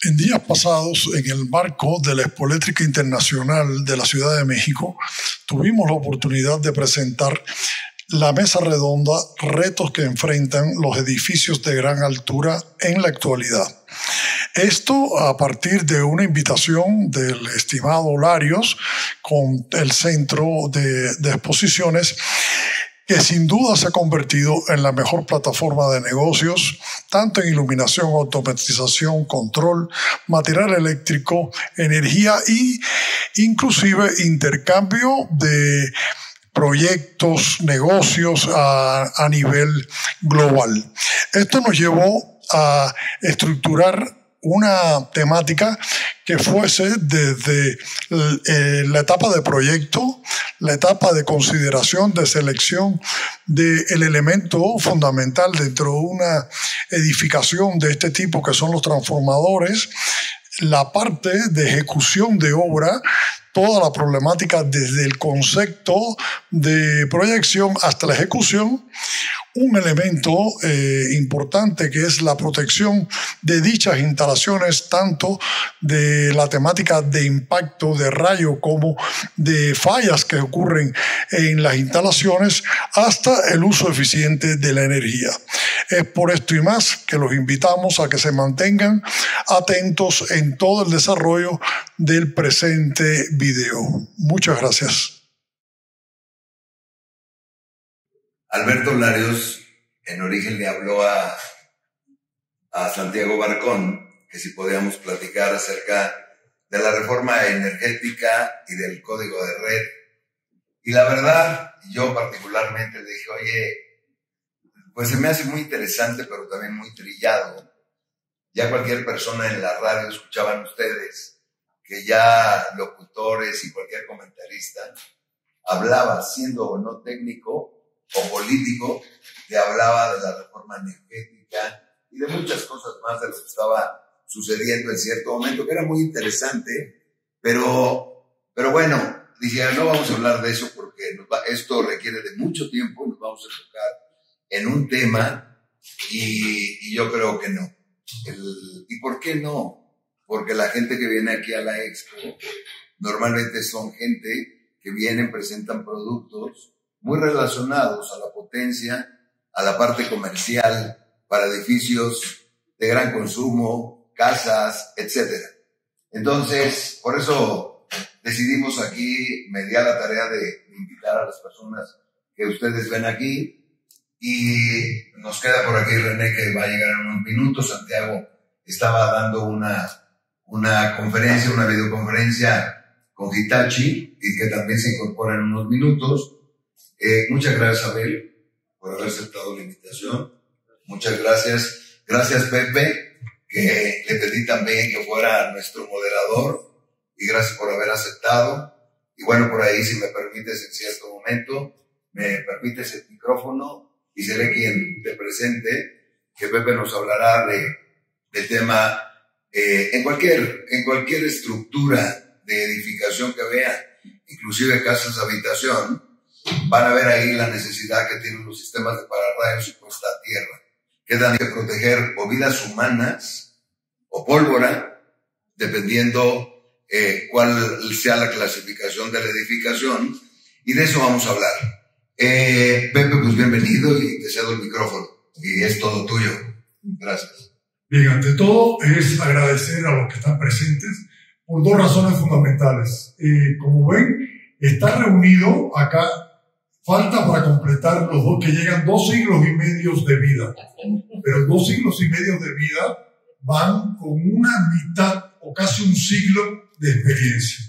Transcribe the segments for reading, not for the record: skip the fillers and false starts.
En días pasados, en el marco de la Expoeléctrica Internacional de la Ciudad de México, tuvimos la oportunidad de presentar la mesa redonda Retos que enfrentan los edificios de gran altura en la actualidad. Esto a partir de una invitación del estimado Larios con el Centro de Exposiciones, que sin duda se ha convertido en la mejor plataforma de negocios, tanto en iluminación, automatización, control, material eléctrico, energía e inclusive intercambio de proyectos, negocios a nivel global. Esto nos llevó a estructurar una temática que fuese desde la etapa de proyecto, la etapa de consideración, de selección del elemento fundamental dentro de una edificación de este tipo, que son los transformadores, la parte de ejecución de obra, toda la problemática desde el concepto de proyección hasta la ejecución, un elemento importante que es la protección de dichas instalaciones, tanto de la temática de impacto de rayo como de fallas que ocurren en las instalaciones, hasta el uso eficiente de la energía. Es por esto y más que los invitamos a que se mantengan atentos en todo el desarrollo del presente video. Muchas gracias. Alberto Larios, en origen, le habló a Santiago Barcón que si podíamos platicar acerca de la reforma energética y del código de red. Y la verdad, yo particularmente le dije, oye, pues se me hace muy interesante, pero también muy trillado. Ya cualquier persona en la radio, escuchaban ustedes, que ya locutores y cualquier comentarista hablaba, siendo o no técnico o político, que hablaba de la reforma energética y de muchas cosas más de lo que estaba sucediendo en cierto momento, que era muy interesante, pero bueno, dije, no vamos a hablar de eso porque esto requiere de mucho tiempo, nos vamos a enfocar en un tema y yo creo que no. ¿Y por qué no? Porque la gente que viene aquí a la Expo normalmente son gente que vienen, presentan productos muy relacionados a la potencia, a la parte comercial, para edificios de gran consumo, casas, etc. Entonces, por eso decidimos aquí, me di a la tarea de invitar a las personas que ustedes ven aquí, y nos queda por aquí René, que va a llegar en unos minutos. Santiago estaba dando una conferencia, una videoconferencia con Hitachi, y que también se incorpora en unos minutos. Muchas gracias, Abel, por haber aceptado la invitación. Muchas gracias. Gracias, Pepe, que le pedí también que fuera nuestro moderador, y gracias por haber aceptado. Y bueno, por ahí, si me permites, en cierto momento, me permites el micrófono y seré quien te presente, que Pepe nos hablará del tema en cualquier estructura de edificación que vea, inclusive casas de habitación. Van a ver ahí la necesidad que tienen los sistemas de pararrayos y puesta a tierra, que dan que proteger o vidas humanas o pólvora, dependiendo cuál sea la clasificación de la edificación, y de eso vamos a hablar. Pepe, pues bienvenido, y te cedo el micrófono, y es todo tuyo. Gracias. Bien, ante todo es agradecer a los que están presentes por dos razones fundamentales. Como ven, está reunido acá. Falta para completar los dos, que llegan 2 siglos y medio de vida. Pero 2 siglos y medio de vida van con una mitad o casi un siglo de experiencia.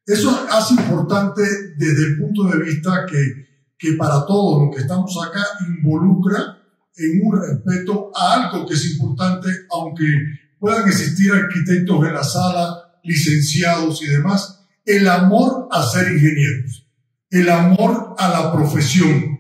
Eso hace importante desde el punto de vista que para todos los que estamos acá involucra en un respeto a algo que es importante, aunque puedan existir arquitectos en la sala, licenciados y demás, el amor a ser ingenieros. El amor a la profesión.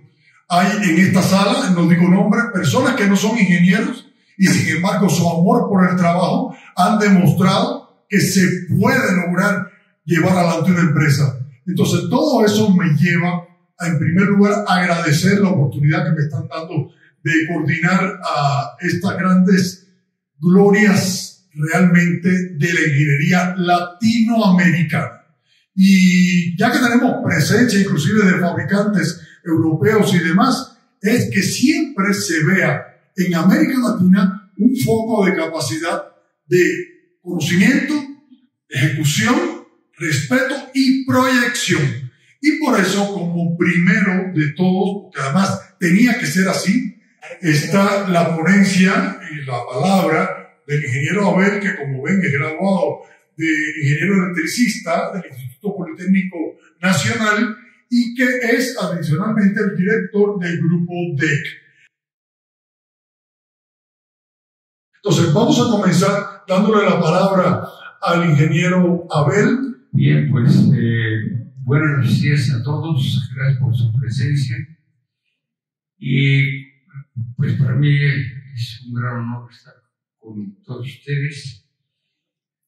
Hay en esta sala, no digo nombres, personas que no son ingenieros y sin embargo su amor por el trabajo han demostrado que se puede lograr llevar adelante una empresa. Entonces todo eso me lleva a, en primer lugar, agradecer la oportunidad que me están dando de coordinar a estas grandes glorias realmente de la ingeniería latinoamericana. Y ya que tenemos presencia inclusive de fabricantes europeos y demás, es que siempre se vea en América Latina un foco de capacidad de conocimiento, ejecución, respeto y proyección. Y por eso, como primero de todos, porque además tenía que ser así, está la ponencia y la palabra del ingeniero Abel, que como ven es graduado de ingeniero electricista del Instituto Politécnico Nacional y que es adicionalmente el director del grupo DEC. Entonces vamos a comenzar dándole la palabra al ingeniero Abel. Bien, pues buenos días a todos, gracias por su presencia. Y pues para mí es un gran honor estar con todos ustedes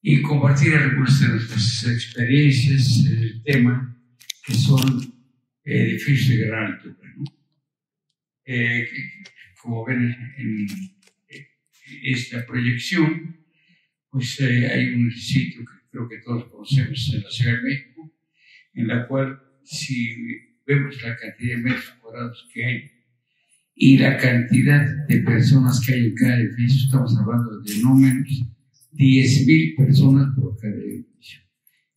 y compartir algunas de nuestras experiencias en el tema, que son edificios de gran altura, ¿no? Como ven en esta proyección, pues hay un sitio que creo que todos conocemos en la Ciudad de México, en la cual si vemos la cantidad de metros cuadrados que hay y la cantidad de personas que hay en cada edificio, estamos hablando de no menos 10,000 personas por cada edificio.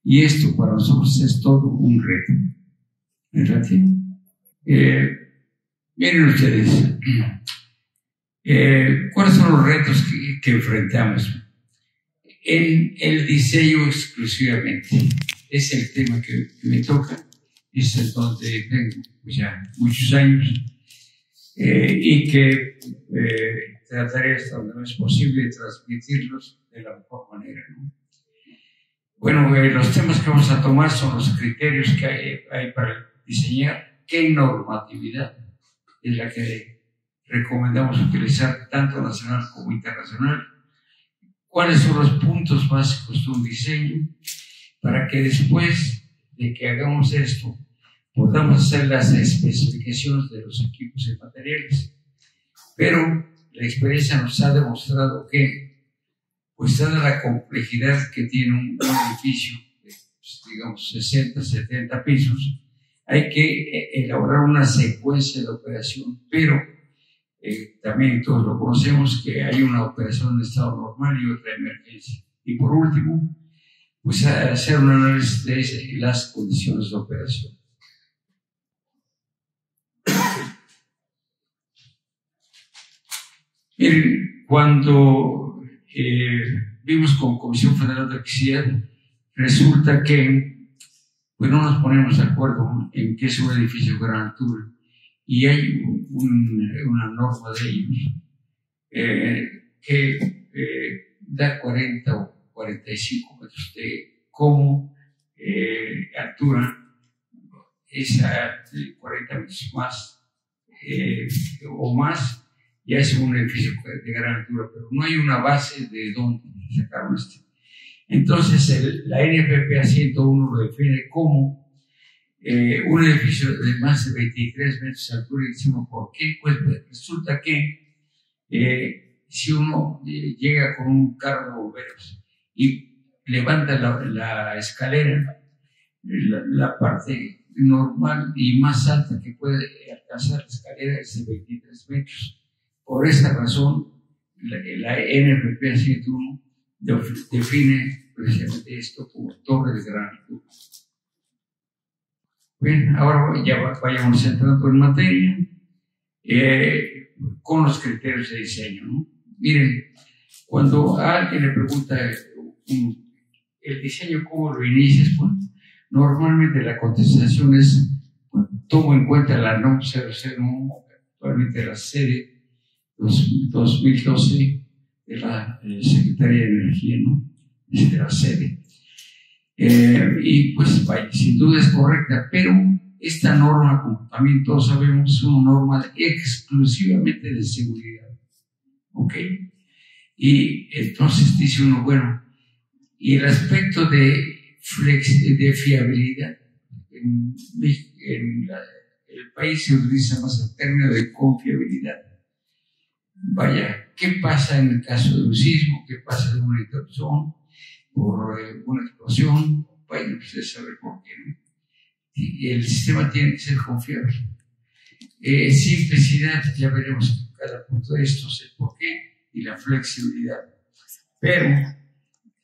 Y esto para nosotros es todo un reto, ¿verdad? Miren ustedes, ¿cuáles son los retos que enfrentamos? En el diseño exclusivamente, es el tema que me toca, es el donde tengo pues ya muchos años, y que trataré hasta donde es posible de transmitirlos de la mejor manera, ¿no? Bueno, los temas que vamos a tomar son los criterios que hay para diseñar, qué normatividad es la que recomendamos utilizar tanto nacional como internacional, cuáles son los puntos básicos de un diseño, para que después de que hagamos esto podamos hacer las especificaciones de los equipos y materiales. Pero la experiencia nos ha demostrado que, pues dada la complejidad que tiene un edificio de, pues, digamos, 60, 70 pisos, hay que elaborar una secuencia de operación, pero también todos lo conocemos, que hay una operación de estado normal y otra de emergencia. Y por último, pues hacer un análisis de las condiciones de operación. Miren, cuando vimos con Comisión Federal de Electricidad, resulta que pues no nos ponemos de acuerdo en qué es un edificio de gran altura, y hay una norma de ellos que da 40 o 45 metros de como altura, esa 40 metros más o más, ya es un edificio de gran altura, pero no hay una base de dónde sacaron esto. Entonces la NFPA 101 lo define como un edificio de más de 23 metros de altura. Y decimos, ¿por qué? Pues resulta que si uno llega con un carro de bomberos y levanta la escalera, la parte normal y más alta que puede alcanzar la escalera es de 23 metros. Por esta razón, la NFPA 101 define precisamente esto como torre de gran altura. Bien, ahora ya vayamos entrando en materia con los criterios de diseño, ¿no? Miren, cuando a alguien le pregunta el diseño, ¿cómo lo inicias? Bueno, normalmente la contestación es, bueno, tomo en cuenta la NOM 001, actualmente la sede 2012 de la Secretaría de Energía, ¿no? Es de la sede. Y pues vaya, sin duda es correcta, pero esta norma, como también todos sabemos, es una norma exclusivamente de seguridad, ¿ok? Y entonces dice uno, bueno, y el aspecto de fiabilidad, en el país se utiliza más el término de confiabilidad. vaya, ¿qué pasa en el caso de un sismo? ¿Qué pasa de una interrupción por una explosión? Vaya, ustedes saben por qué, ¿no? Y el sistema tiene que ser confiable. Simplicidad, ya veremos cada punto de estos, el por qué y la flexibilidad. Pero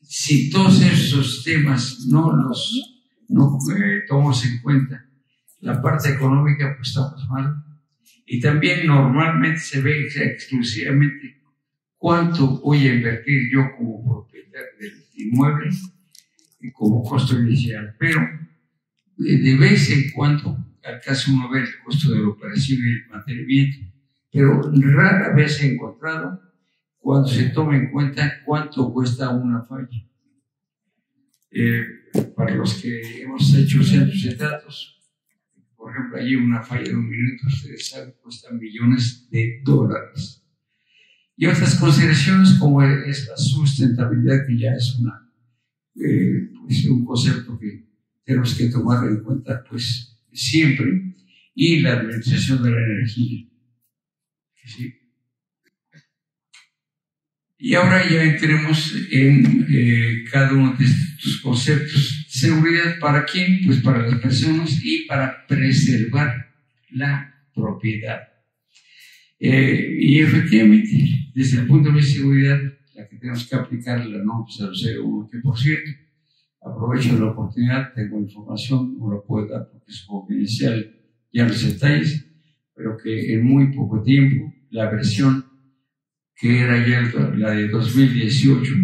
si todos esos temas no tomamos en cuenta, la parte económica, pues estamos mal. Y también normalmente se ve exclusivamente cuánto voy a invertir yo como propietario del inmueble como costo inicial. Pero de vez en cuando, acaso uno ve el costo de la operación y el mantenimiento, pero rara vez he encontrado cuando se toma en cuenta cuánto cuesta una falla. Para los que hemos hecho centros de datos, por ejemplo, allí una falla de 1 minuto, ustedes saben, cuesta millones de dólares. Y otras consideraciones como es la sustentabilidad, que ya es pues un concepto que tenemos que tomar en cuenta pues siempre, y la administración de la energía. ¿Sí? Y ahora ya entremos en cada uno de estos conceptos. Seguridad, ¿para quién? Pues para las personas y para preservar la propiedad. Y efectivamente, desde el punto de vista de seguridad, la que tenemos que aplicar la norma 001, que por cierto, aprovecho la oportunidad, tengo información, no la puedo dar porque es confidencial ya los detalles, pero que en muy poco tiempo la versión que era ya la de 2018,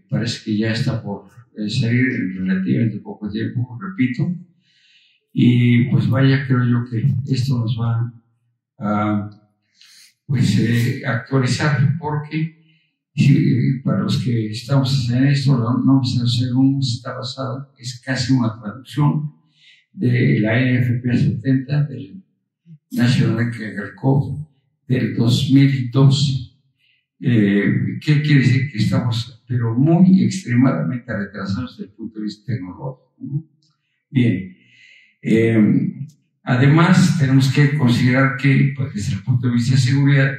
parece que ya está por salir en relativamente poco tiempo, repito, y pues vaya, creo yo que esto nos va a actualizar, porque para los que estamos en esto, la norma 001 está basada, es casi una traducción de la NFPA 70 del National Electrical Code del 2012. ¿Qué quiere decir? Que estamos, pero muy extremadamente retrasados desde el punto de vista tecnológico, ¿no? Bien. Además, tenemos que considerar que, pues, desde el punto de vista de seguridad,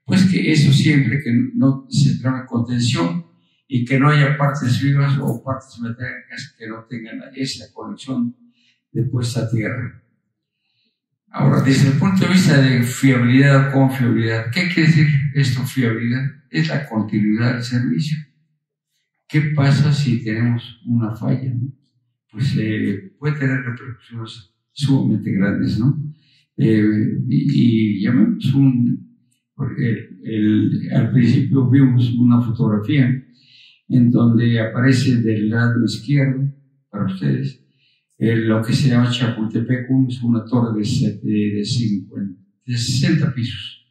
pues que eso siempre que no se trame contención y que no haya partes vivas o partes metálicas que no tengan esa conexión de puesta a tierra. Ahora, desde el punto de vista de fiabilidad o confiabilidad, ¿qué quiere decir esto, fiabilidad? Es la continuidad del servicio. ¿Qué pasa si tenemos una falla, ¿no? Pues puede tener repercusiones sumamente grandes, ¿no? Y llamemos porque al principio vimos una fotografía en donde aparece del lado izquierdo, para ustedes, lo que se llama Chapultepec, es una torre de 60 pisos.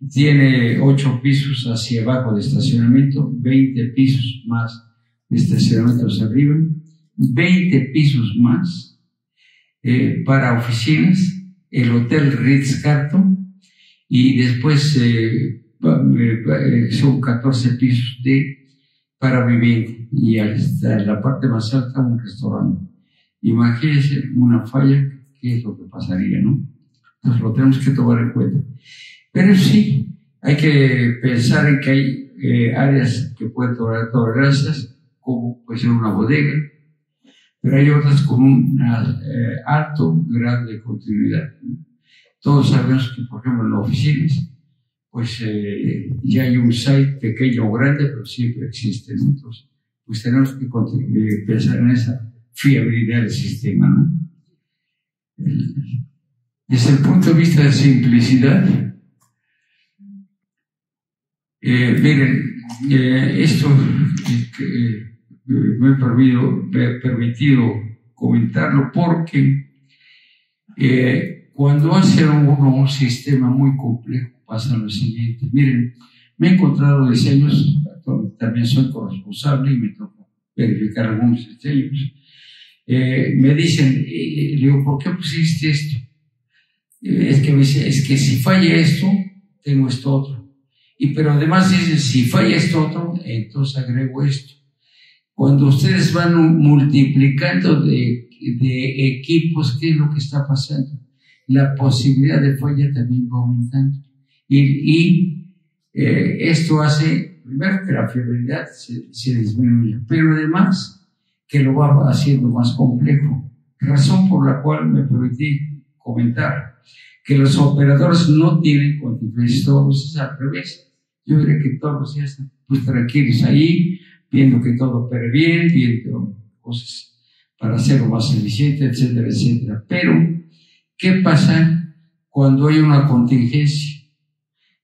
Tiene 8 pisos hacia abajo de estacionamiento, 20 pisos más de estacionamiento hacia arriba, 20 pisos más para oficinas, el Hotel Ritz-Carlton, y después son 14 pisos para vivienda, y hasta la parte más alta un restaurante. Imagínense una falla, ¿qué es lo que pasaría, no? Entonces lo tenemos que tomar en cuenta. Pero sí, hay que pensar en que hay áreas que pueden tolerar tolerancias, como puede ser una bodega, pero hay otras con un alto grado de continuidad, ¿no? Todos sabemos que, por ejemplo, en las oficinas, pues ya hay un site pequeño o grande, pero siempre existe, ¿no? Entonces, pues tenemos que pensar en esa fiabilidad del sistema, ¿no? Desde el punto de vista de simplicidad, miren, esto me he permitido comentarlo porque cuando hace uno un sistema muy complejo pasa lo siguiente. Miren, me he encontrado diseños, también soy corresponsable y me toca verificar algunos diseños. Me dicen, le digo, ¿por qué pusiste esto? Es que me dice, es que si falla esto, tengo esto otro. Pero además dicen, si falla esto otro, entonces agrego esto. Cuando ustedes van multiplicando de equipos, ¿qué es lo que está pasando? La posibilidad de falla también va aumentando. Esto hace, primero, que la fiabilidad se disminuya, pero además que lo va haciendo más complejo. Razón por la cual me permití comentar que los operadores no tienen contingencias, todos es al revés. Yo diría que todos ya están pues tranquilos ahí, viendo que todo opere bien, viendo cosas para hacerlo más eficiente, etcétera, etcétera. Pero, ¿qué pasa cuando hay una contingencia?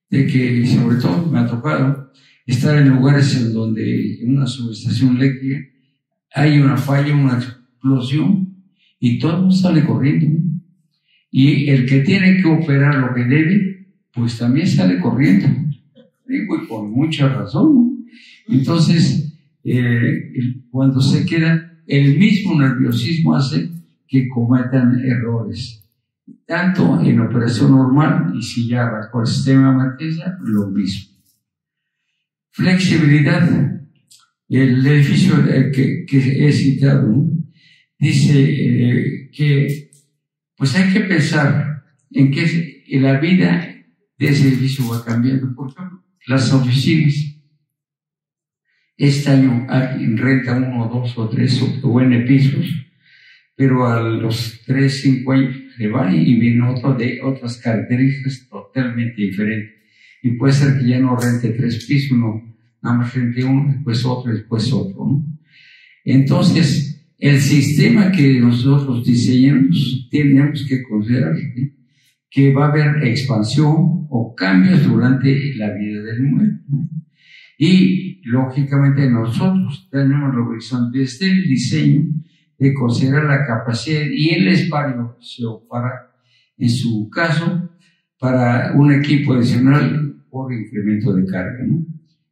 De que, sobre todo, me ha tocado estar en lugares en donde en una subestación eléctrica hay una falla, una explosión, y todo sale corriendo. Y el que tiene que operar lo que debe, pues también sale corriendo. Digo, y con mucha razón. Entonces, cuando se queda, el mismo nerviosismo hace que cometan errores. Tanto en operación normal, y si ya arrancó el sistema de emergencia, lo mismo. Flexibilidad. El edificio que he citado, ¿no? Dice que pues hay que pensar en que la vida de ese edificio va cambiando. Por ejemplo, las oficinas. Este año renta 1, 2 o 3 o N pisos, pero a los 3, 5 años se va y viene otro de otras características totalmente diferentes. Y puede ser que ya no rente 3 pisos, no, nada más rente uno, después otro, ¿no? Entonces, el sistema que nosotros diseñamos, tenemos que considerar que va a haber expansión o cambios durante la vida del inmueble, ¿no? Y, lógicamente, nosotros tenemos la obligación desde el diseño de considerar la capacidad y el espacio para, en su caso, para un equipo adicional por incremento de carga, ¿no?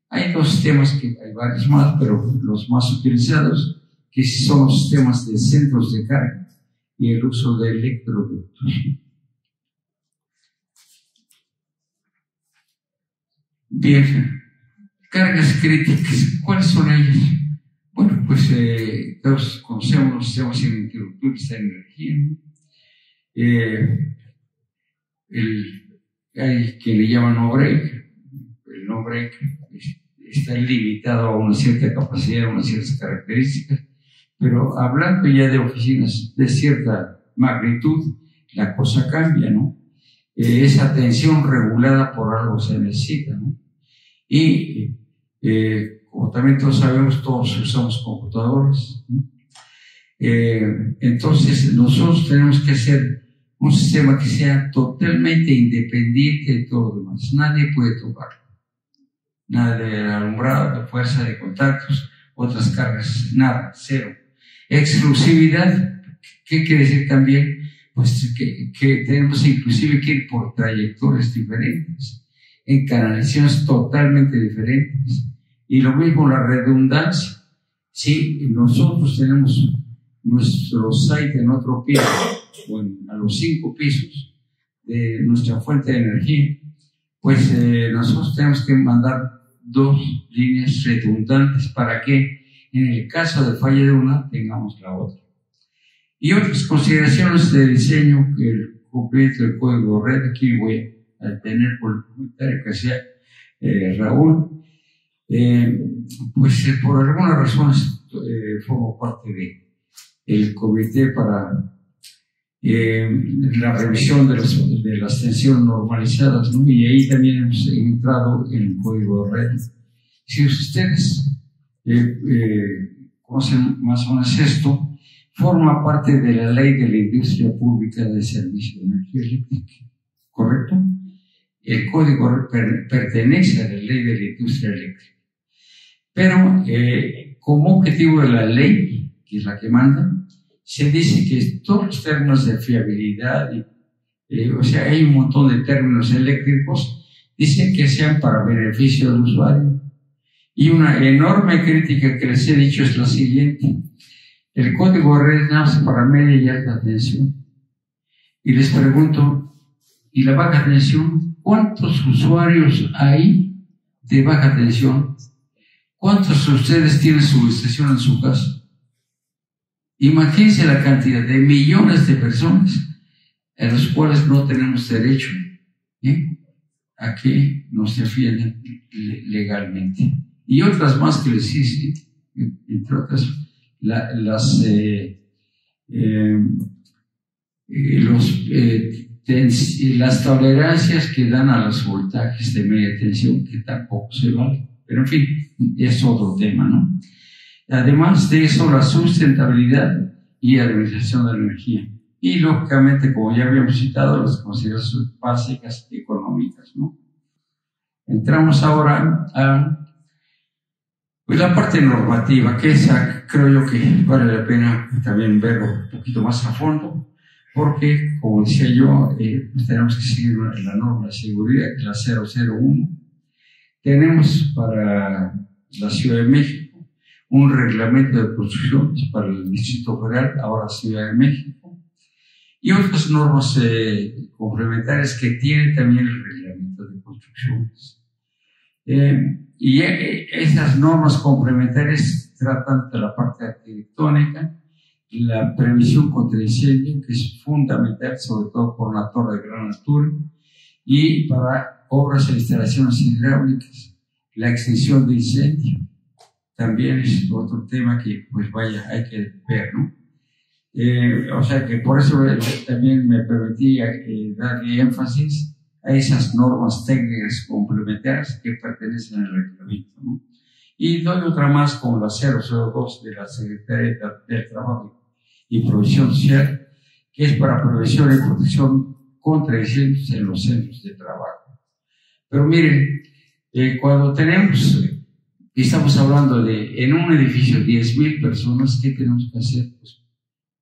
Hay dos sistemas, que hay varios más, pero los más utilizados, que son los sistemas de centros de carga y el uso de electroductos. Bien, cargas críticas, ¿cuáles son ellas? Bueno, pues todos conocemos los sistemas ininterrumpibles de energía, ¿no? Hay quien le llama no break. El no break está limitado a una cierta capacidad, a unas ciertas características, pero hablando ya de oficinas de cierta magnitud, la cosa cambia, ¿no? Esa tensión regulada por algo se necesita, ¿no? Y como también todos sabemos, todos usamos computadores, ¿no? Entonces nosotros tenemos que hacer un sistema que sea totalmente independiente de todo lo demás. Nadie puede tocarlo. Nada de alumbrado, de fuerza, de contactos, otras cargas, nada, cero. Exclusividad, ¿qué quiere decir también? Pues que tenemos inclusive que ir por trayectorias diferentes, en canalizaciones totalmente diferentes. Y lo mismo la redundancia. Si nosotros tenemos nuestro site en otro piso, o a los 5 pisos de nuestra fuente de energía, pues nosotros tenemos que mandar 2 líneas redundantes para que en el caso de falla de una tengamos la otra. Y otras consideraciones de diseño, que el cumplimiento del código red, aquí voy a tener por el comentario que hacía Raúl, pues por algunas razones formo parte del comité para la revisión de las tensiones normalizadas, ¿no? Y ahí también hemos entrado en el código red. Si ustedes conocen más o menos esto, forma parte de la ley de la industria pública de servicio de energía eléctrica, ¿correcto? El código pertenece a la ley de la industria eléctrica, pero como objetivo de la ley, que es la que manda, se dice que todos los términos de fiabilidad, o sea, hay un montón de términos eléctricos, dicen que sean para beneficio del usuario. Y una enorme crítica que les he dicho es la siguiente: el código de red nace para media y alta tensión. Y les pregunto, ¿y la baja tensión? ¿Cuántos usuarios hay de baja tensión? ¿Cuántos de ustedes tienen subestación en su casa? Imagínense la cantidad de millones de personas a los cuales no tenemos derecho a que nos defiendan legalmente. Y otras más que les hice, entre otras, las tolerancias que dan a los voltajes de media tensión, que tampoco se vale. Pero en fin, es otro tema, ¿no? Además de eso, la sustentabilidad y administración de la energía. Y lógicamente, como ya habíamos citado, las consideraciones básicas económicas, ¿no? Entramos ahora a pues, la parte normativa, que esa creo yo que vale la pena también verlo un poquito más a fondo, porque, como decía yo, pues tenemos que seguir la norma de seguridad, que es la 001. Tenemos para la Ciudad de México un reglamento de construcciones para el Distrito Federal, ahora Ciudad de México, y otras normas complementarias que tiene también el reglamento de construcciones. Y esas normas complementarias tratan de la parte arquitectónica, la previsión contra incendio, que es fundamental, sobre todo por una torre de gran altura, y para obras e instalaciones hidráulicas, la extinción de incendio. También es otro tema que, pues vaya, hay que ver, ¿no? O sea que por eso también me permití darle énfasis a esas normas técnicas complementarias que pertenecen al reglamento, ¿no? Y doy otra más como la 002 de la Secretaría del Trabajo y Provisión Social, que es para prevención y protección contra incendios en los centros de trabajo. Pero miren, cuando estamos hablando de en un edificio 10,000 personas, ¿qué tenemos que hacer? Pues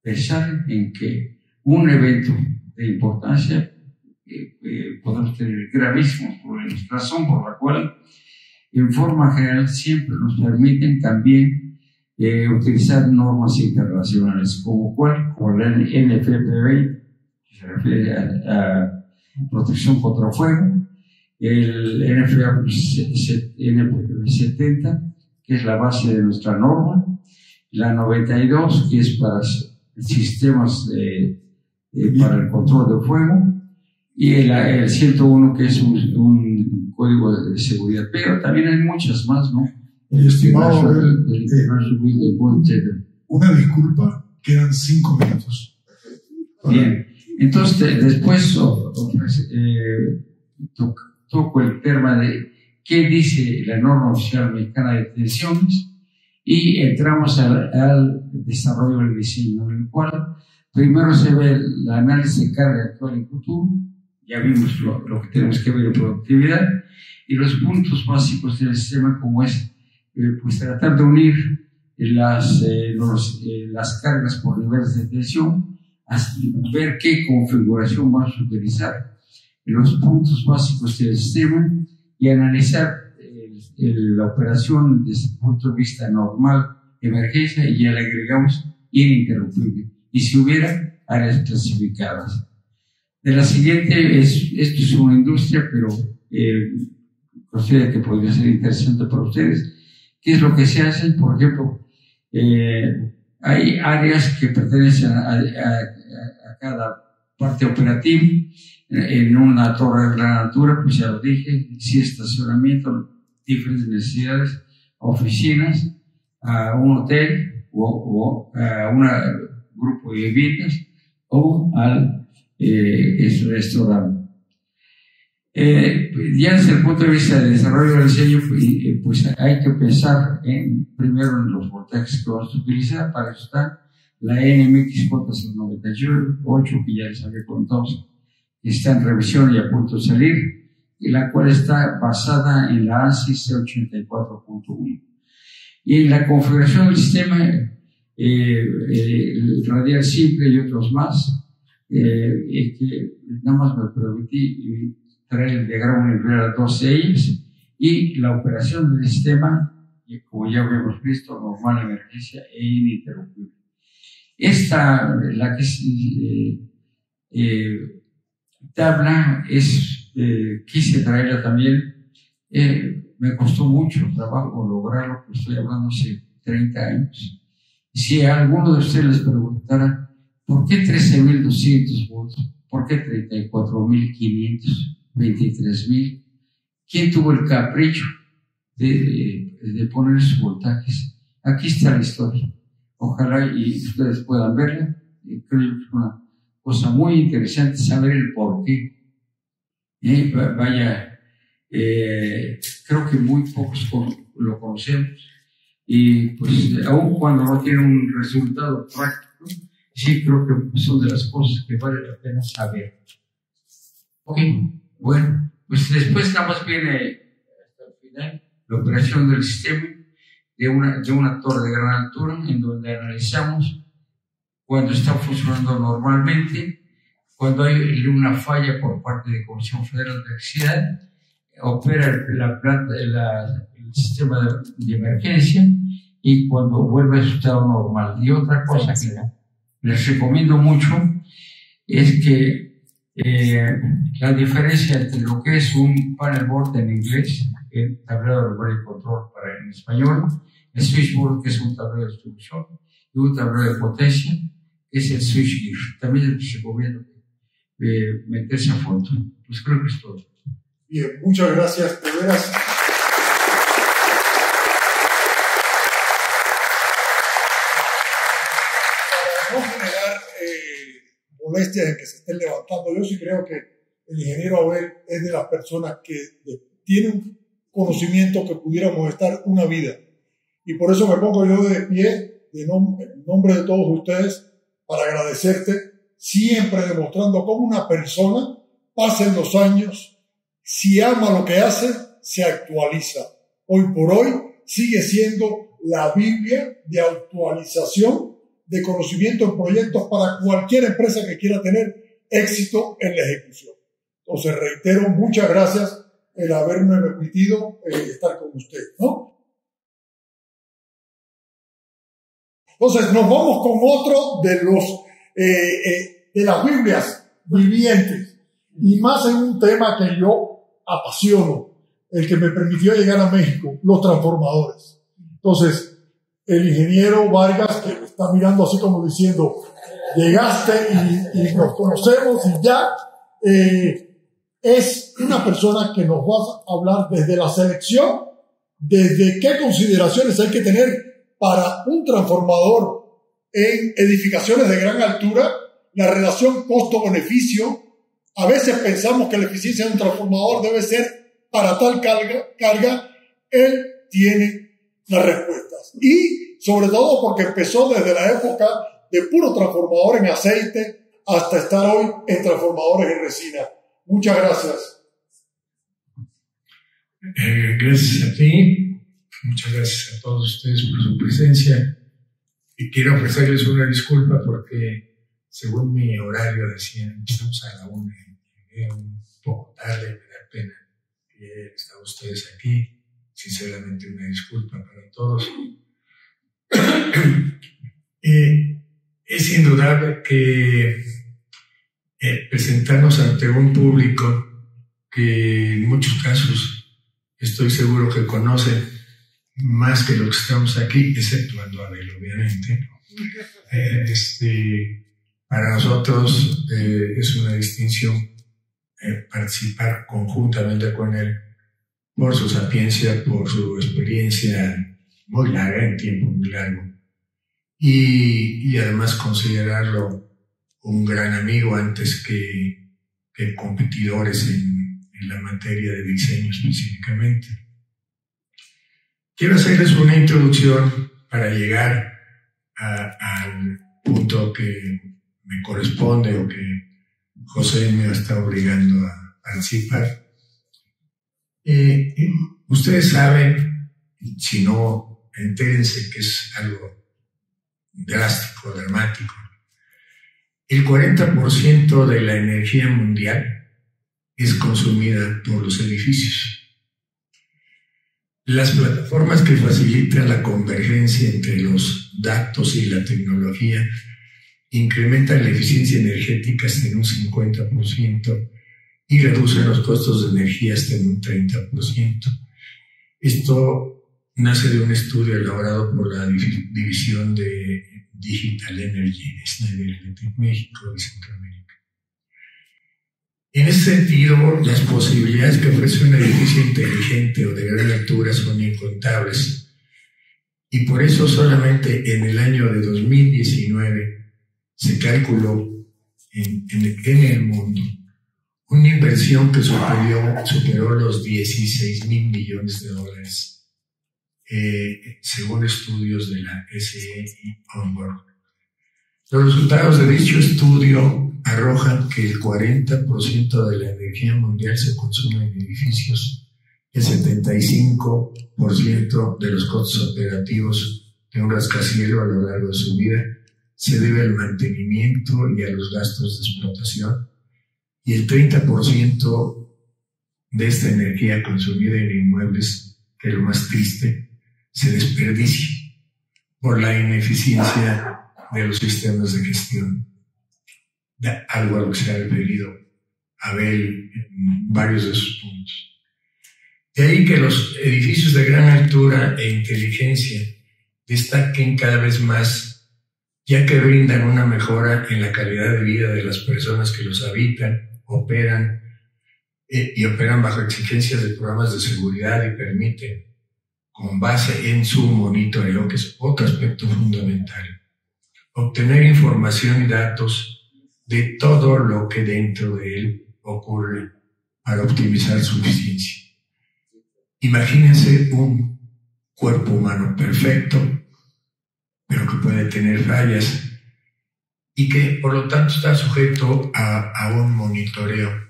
pensar en que un evento de importancia podemos tener gravísimos problemas, razón por la cual en forma general siempre nos permiten también utilizar normas internacionales como la NFPA, que se refiere a protección contra fuego, el NFPA 70, que es la base de nuestra norma, la 92, que es para sistemas para el control de fuego, y el 101, que es un código de seguridad. Pero también hay muchas más, ¿no? Estimado una disculpa, quedan 5 minutos. Bien, entonces después toco el tema de qué dice la norma oficial mexicana de tensiones y entramos al desarrollo del diseño, en el cual primero se ve el análisis de carga actual y futuro. Ya vimos lo que tenemos que ver en productividad y los puntos básicos del sistema, como es pues tratar de unir las cargas por niveles de tensión, ver qué configuración vamos a utilizar, los puntos básicos del sistema y analizar la operación desde el punto de vista normal, emergencia, y ya le agregamos ininterrumpible. Y si hubiera áreas clasificadas. De la siguiente, esto es una industria, pero considero que podría ser interesante para ustedes. ¿Qué es lo que se hace? Por ejemplo, hay áreas que pertenecen a cada parte operativa. En una torre de gran altura, pues ya lo dije, sí, estacionamiento, diferentes necesidades, oficinas, a un hotel o a un grupo de viviendas o al restaurante. Ya desde el punto de vista del desarrollo del diseño, pues hay que pensar primero en los voltajes que vamos a utilizar. Para eso está la NMX 98, que ya les había contado, que está en revisión y a punto de salir, y la cual está basada en la ANSI C84.1. Y en la configuración del sistema, el radial simple y otros más, que nada más me permití traer el diagrama universal a 12 ellos, y la operación del sistema, como ya habíamos visto, normal, emergencia e ininterrumpible. Esta, la que es tabla, quise traerla también, me costó mucho trabajo lograrlo, porque estoy hablando hace 30 años. Si a alguno de ustedes les preguntara, ¿por qué 13,200 volts? ¿Por qué 34,500? 23,000 ¿Quién tuvo el capricho de poner esos voltajes? Aquí está la historia. Ojalá y ustedes puedan verla. Creo que es una cosa muy interesante saber el porqué. Creo que muy pocos lo conocemos. Y pues, aun cuando no tiene un resultado práctico, sí creo que son de las cosas que vale la pena saber. Ok, bueno, pues después nada más viene hasta el final la operación del sistema de una torre de gran altura, en donde analizamos cuando está funcionando normalmente, cuando hay una falla por parte de Comisión Federal de Electricidad, opera la planta, el sistema de emergencia, y cuando vuelve a su estado normal. Y otra cosa que les recomiendo mucho es que la diferencia entre lo que es un panel board en inglés, el tablero de memoria y control en español, el switchboard, que es un tablero de distribución, y un tablero de potencia, que es el switchgear. También les recomiendo meterse a fondo. Pues creo que es todo. Bien, muchas gracias, de veras. Para no generar molestias en que se estén levantando, yo sí creo que el ingeniero Abel es de las personas que tienen conocimiento que pudiéramos estar una vida. Y por eso me pongo yo de pie, en nombre de todos ustedes, para agradecerte, siempre demostrando cómo una persona, pasen los años, si ama lo que hace, se actualiza. Hoy por hoy sigue siendo la Biblia de actualización de conocimiento en proyectos para cualquier empresa que quiera tener éxito en la ejecución. Entonces, reitero, muchas gracias el haberme permitido estar con usted, ¿no? Entonces, nos vamos con otro de las Biblias vivientes, y más en un tema que yo apasiono, el que me permitió llegar a México, los transformadores. Entonces, el ingeniero Vargas, que me está mirando así como diciendo, llegaste y nos conocemos y ya, es una persona que nos va a hablar desde la selección, desde qué consideraciones hay que tener para un transformador en edificaciones de gran altura, la relación costo-beneficio. A veces pensamos que la eficiencia de un transformador debe ser para tal carga. Él tiene las respuestas. Y sobre todo porque empezó desde la época de puro transformador en aceite hasta estar hoy en transformadores en resina. Muchas gracias. Gracias a ti. Muchas gracias a todos ustedes por su presencia. Y quiero ofrecerles una disculpa porque, según mi horario, decían, empezamos a la 1. Llegué un poco tarde, me da pena que están ustedes aquí. Sinceramente, una disculpa para todos. Es indudable que presentarnos ante un público que en muchos casos estoy seguro que conoce más que los que estamos aquí, exceptuando a Abel, obviamente. Para nosotros es una distinción participar conjuntamente con él por su sapiencia, por su experiencia muy larga, en tiempo muy largo, y además considerarlo un gran amigo antes que competidores en la materia de diseño específicamente. Quiero hacerles una introducción para llegar al punto que me corresponde o que José me está obligando a participar. Ustedes saben, si no, entérense que es algo drástico, dramático. El 40% de la energía mundial es consumida por los edificios. Las plataformas que facilitan la convergencia entre los datos y la tecnología incrementan la eficiencia energética hasta en un 50% y reducen los costos de energía hasta en un 30%. Esto nace de un estudio elaborado por la División de Digital Energy de Schneider Electric México y Centroamérica. En ese sentido, las posibilidades que ofrece un edificio inteligente o de gran altura son incontables. Y por eso solamente en el año de 2019 se calculó en el mundo una inversión que superó los 16,000 millones de dólares, según estudios de la SE y Onward. Los resultados de dicho estudio arrojan que el 40% de la energía mundial se consume en edificios, el 75% de los costos operativos de un rascacielos a lo largo de su vida se debe al mantenimiento y a los gastos de explotación, y el 30% de esta energía consumida en inmuebles, que es lo más triste, se desperdicia por la ineficiencia de los sistemas de gestión. Algo a lo que se ha referido Abel en varios de sus puntos. De ahí que los edificios de gran altura e inteligencia destaquen cada vez más, ya que brindan una mejora en la calidad de vida de las personas que los habitan, operan bajo exigencias de programas de seguridad y permiten, con base en su monitoreo, que es otro aspecto fundamental, obtener información y datos de todo lo que dentro de él ocurre para optimizar su eficiencia. Imagínense un cuerpo humano perfecto, pero que puede tener fallas y que por lo tanto está sujeto a un monitoreo.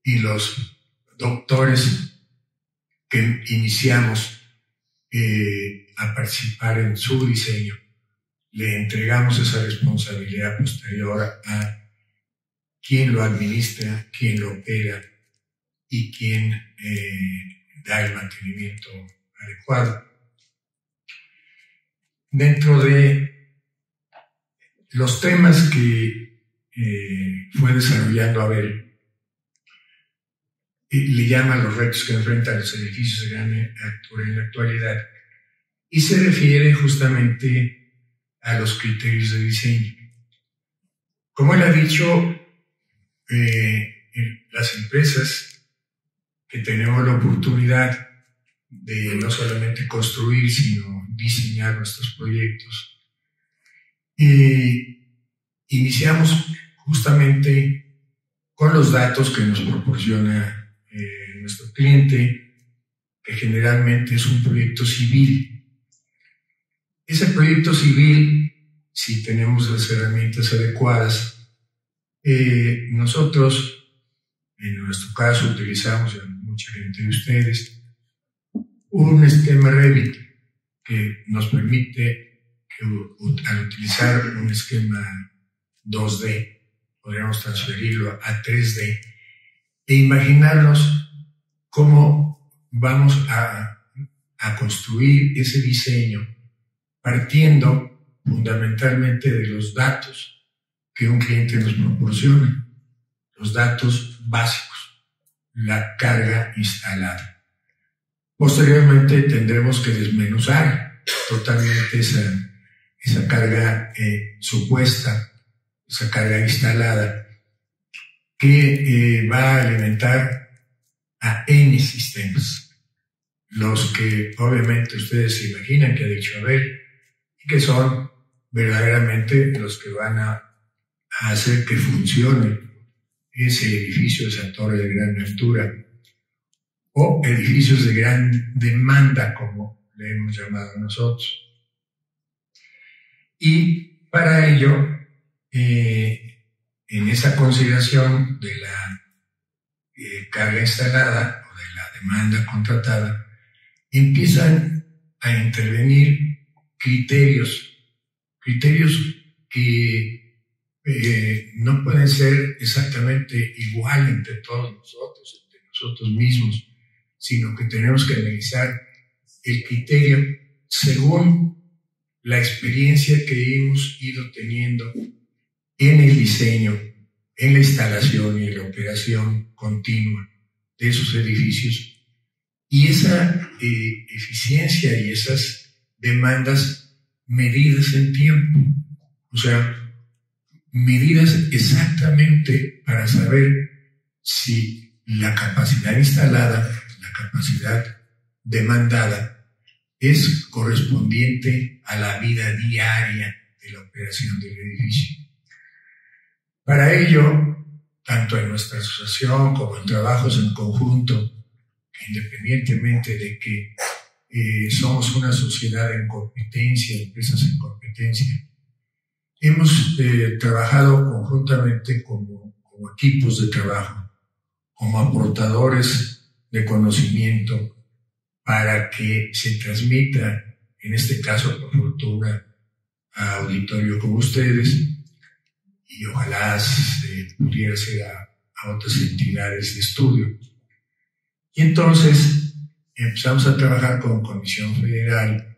Y los doctores que iniciamos a participar en su diseño, le entregamos esa responsabilidad posterior a quien lo administra, quien lo opera y quien da el mantenimiento adecuado. Dentro de los temas que fue desarrollando Abel, le llama los retos que enfrentan los edificios de gran altura en la actualidad, y se refiere justamente a los criterios de diseño. Como él ha dicho, las empresas que tenemos la oportunidad de no solamente construir, sino diseñar nuestros proyectos, iniciamos justamente con los datos que nos proporciona nuestro cliente, que generalmente es un proyecto civil. Ese proyecto civil, si tenemos las herramientas adecuadas, nosotros, en nuestro caso, utilizamos, y mucha gente de ustedes, un esquema Revit que nos permite que, al utilizar un esquema 2D, podríamos transferirlo a 3D e imaginarnos cómo vamos a construir ese diseño partiendo fundamentalmente de los datos que un cliente nos proporciona, los datos básicos, la carga instalada. Posteriormente tendremos que desmenuzar totalmente esa carga supuesta, esa carga instalada, que va a alimentar a N sistemas, los que obviamente ustedes se imaginan que ha dicho Abel, y que son verdaderamente los que van a hacer que funcione ese edificio, esa torre de gran altura, o edificios de gran demanda, como le hemos llamado nosotros. Y para ello, en esa consideración de la carga instalada o de la demanda contratada, empiezan a intervenir criterios que no pueden ser exactamente igual entre todos nosotros, entre nosotros mismos, sino que tenemos que analizar el criterio según la experiencia que hemos ido teniendo en el diseño, en la instalación y en la operación continua de esos edificios, y esa eficiencia y esas demandas medidas en tiempo, o sea, medidas exactamente para saber si la capacidad instalada, la capacidad demandada, es correspondiente a la vida diaria de la operación del edificio. Para ello, tanto en nuestra asociación como en trabajos en conjunto, independientemente de que somos una sociedad en competencia, empresas en competencia, hemos trabajado conjuntamente como equipos de trabajo, como aportadores de conocimiento, para que se transmita, en este caso por fortuna, a auditorio como ustedes, y ojalá se pudiera ser a otras entidades de estudio. Y entonces empezamos a trabajar con Comisión Federal,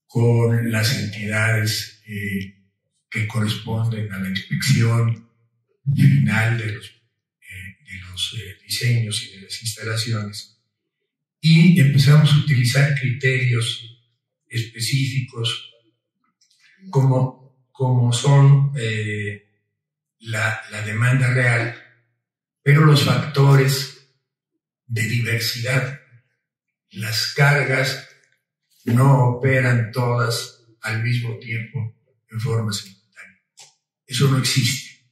con las entidades que corresponden a la inspección final de los diseños y de las instalaciones, y empezamos a utilizar criterios específicos como son la demanda real, pero los factores de diversidad. Las cargas no operan todas al mismo tiempo en forma simultánea. Eso no existe.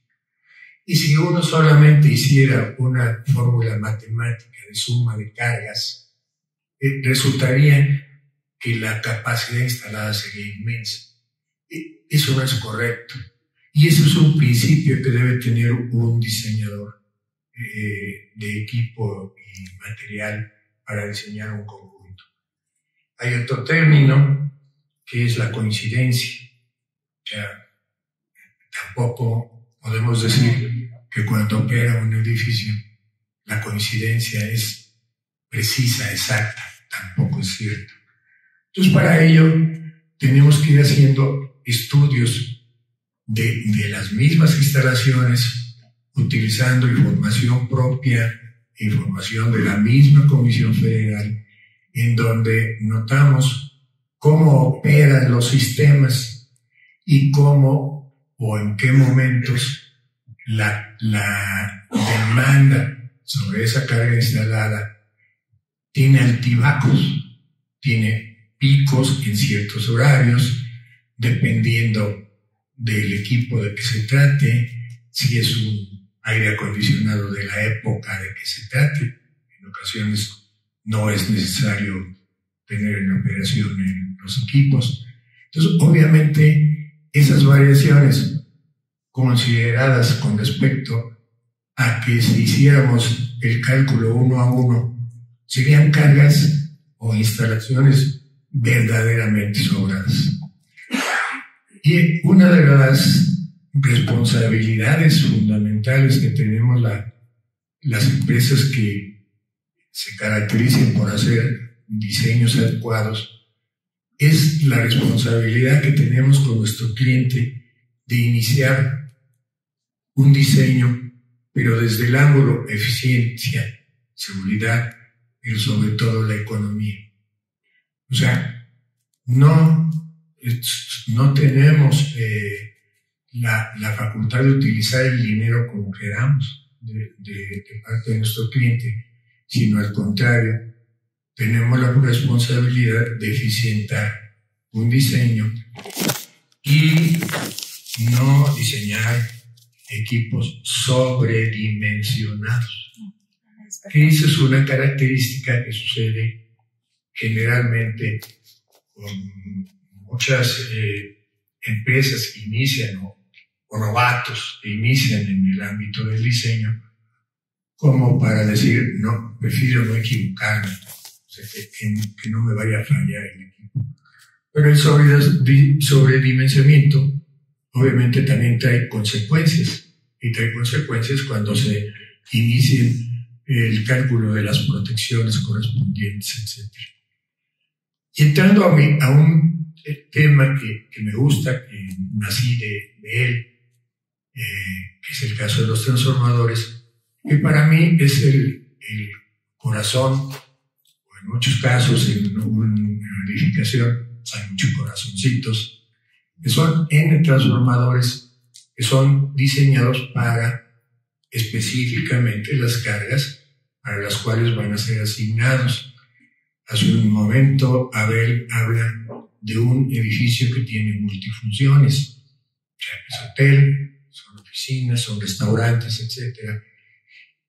Y si uno solamente hiciera una fórmula matemática de suma de cargas, resultaría que la capacidad instalada sería inmensa. Eso no es correcto. Y eso es un principio que debe tener un diseñador de equipo y material para diseñar un conjunto. Hay otro término que es la coincidencia. O sea, tampoco podemos decir que cuando opera un edificio la coincidencia es precisa, exacta. Tampoco es cierto. Entonces, para ello tenemos que ir haciendo estudios de las mismas instalaciones, utilizando información propia, información de la misma Comisión Federal, en donde notamos cómo operan los sistemas y cómo o en qué momentos la demanda sobre esa carga instalada tiene altibajos, tiene picos en ciertos horarios, dependiendo del equipo de que se trate, si es un aire acondicionado de la época de que se trate. En ocasiones no es necesario tener en operación en los equipos. Entonces, obviamente, esas variaciones consideradas con respecto a que si hiciéramos el cálculo 1 a 1, serían cargas o instalaciones verdaderamente sobradas. Y una de las responsabilidades fundamentales que tenemos las empresas que se caracterizan por hacer diseños adecuados es la responsabilidad que tenemos con nuestro cliente de iniciar un diseño, pero desde el ángulo eficiencia, seguridad, pero sobre todo la economía. O sea, no tenemos la facultad de utilizar el dinero como queramos de parte de nuestro cliente, sino al contrario, tenemos la responsabilidad de eficientar un diseño y no diseñar equipos sobredimensionados. Que esa es una característica que sucede generalmente con muchas empresas que inician o novatos que inician en el ámbito del diseño, como para decir, no, prefiero no equivocarme, o sea, que no me vaya a fallar el equipo. Pero el sobredimensionamiento obviamente también trae consecuencias, y trae consecuencias cuando se inicien el cálculo de las protecciones correspondientes, etc. Y entrando a un tema que me gusta, que nací de él, que es el caso de los transformadores, que para mí es el corazón, o en muchos casos en una edificación hay muchos corazoncitos, que son N transformadores que son diseñados para específicamente las cargas para las cuales van a ser asignados. Hace un momento Abel habla de un edificio que tiene multifunciones. Es hotel, son oficinas, son restaurantes, etc.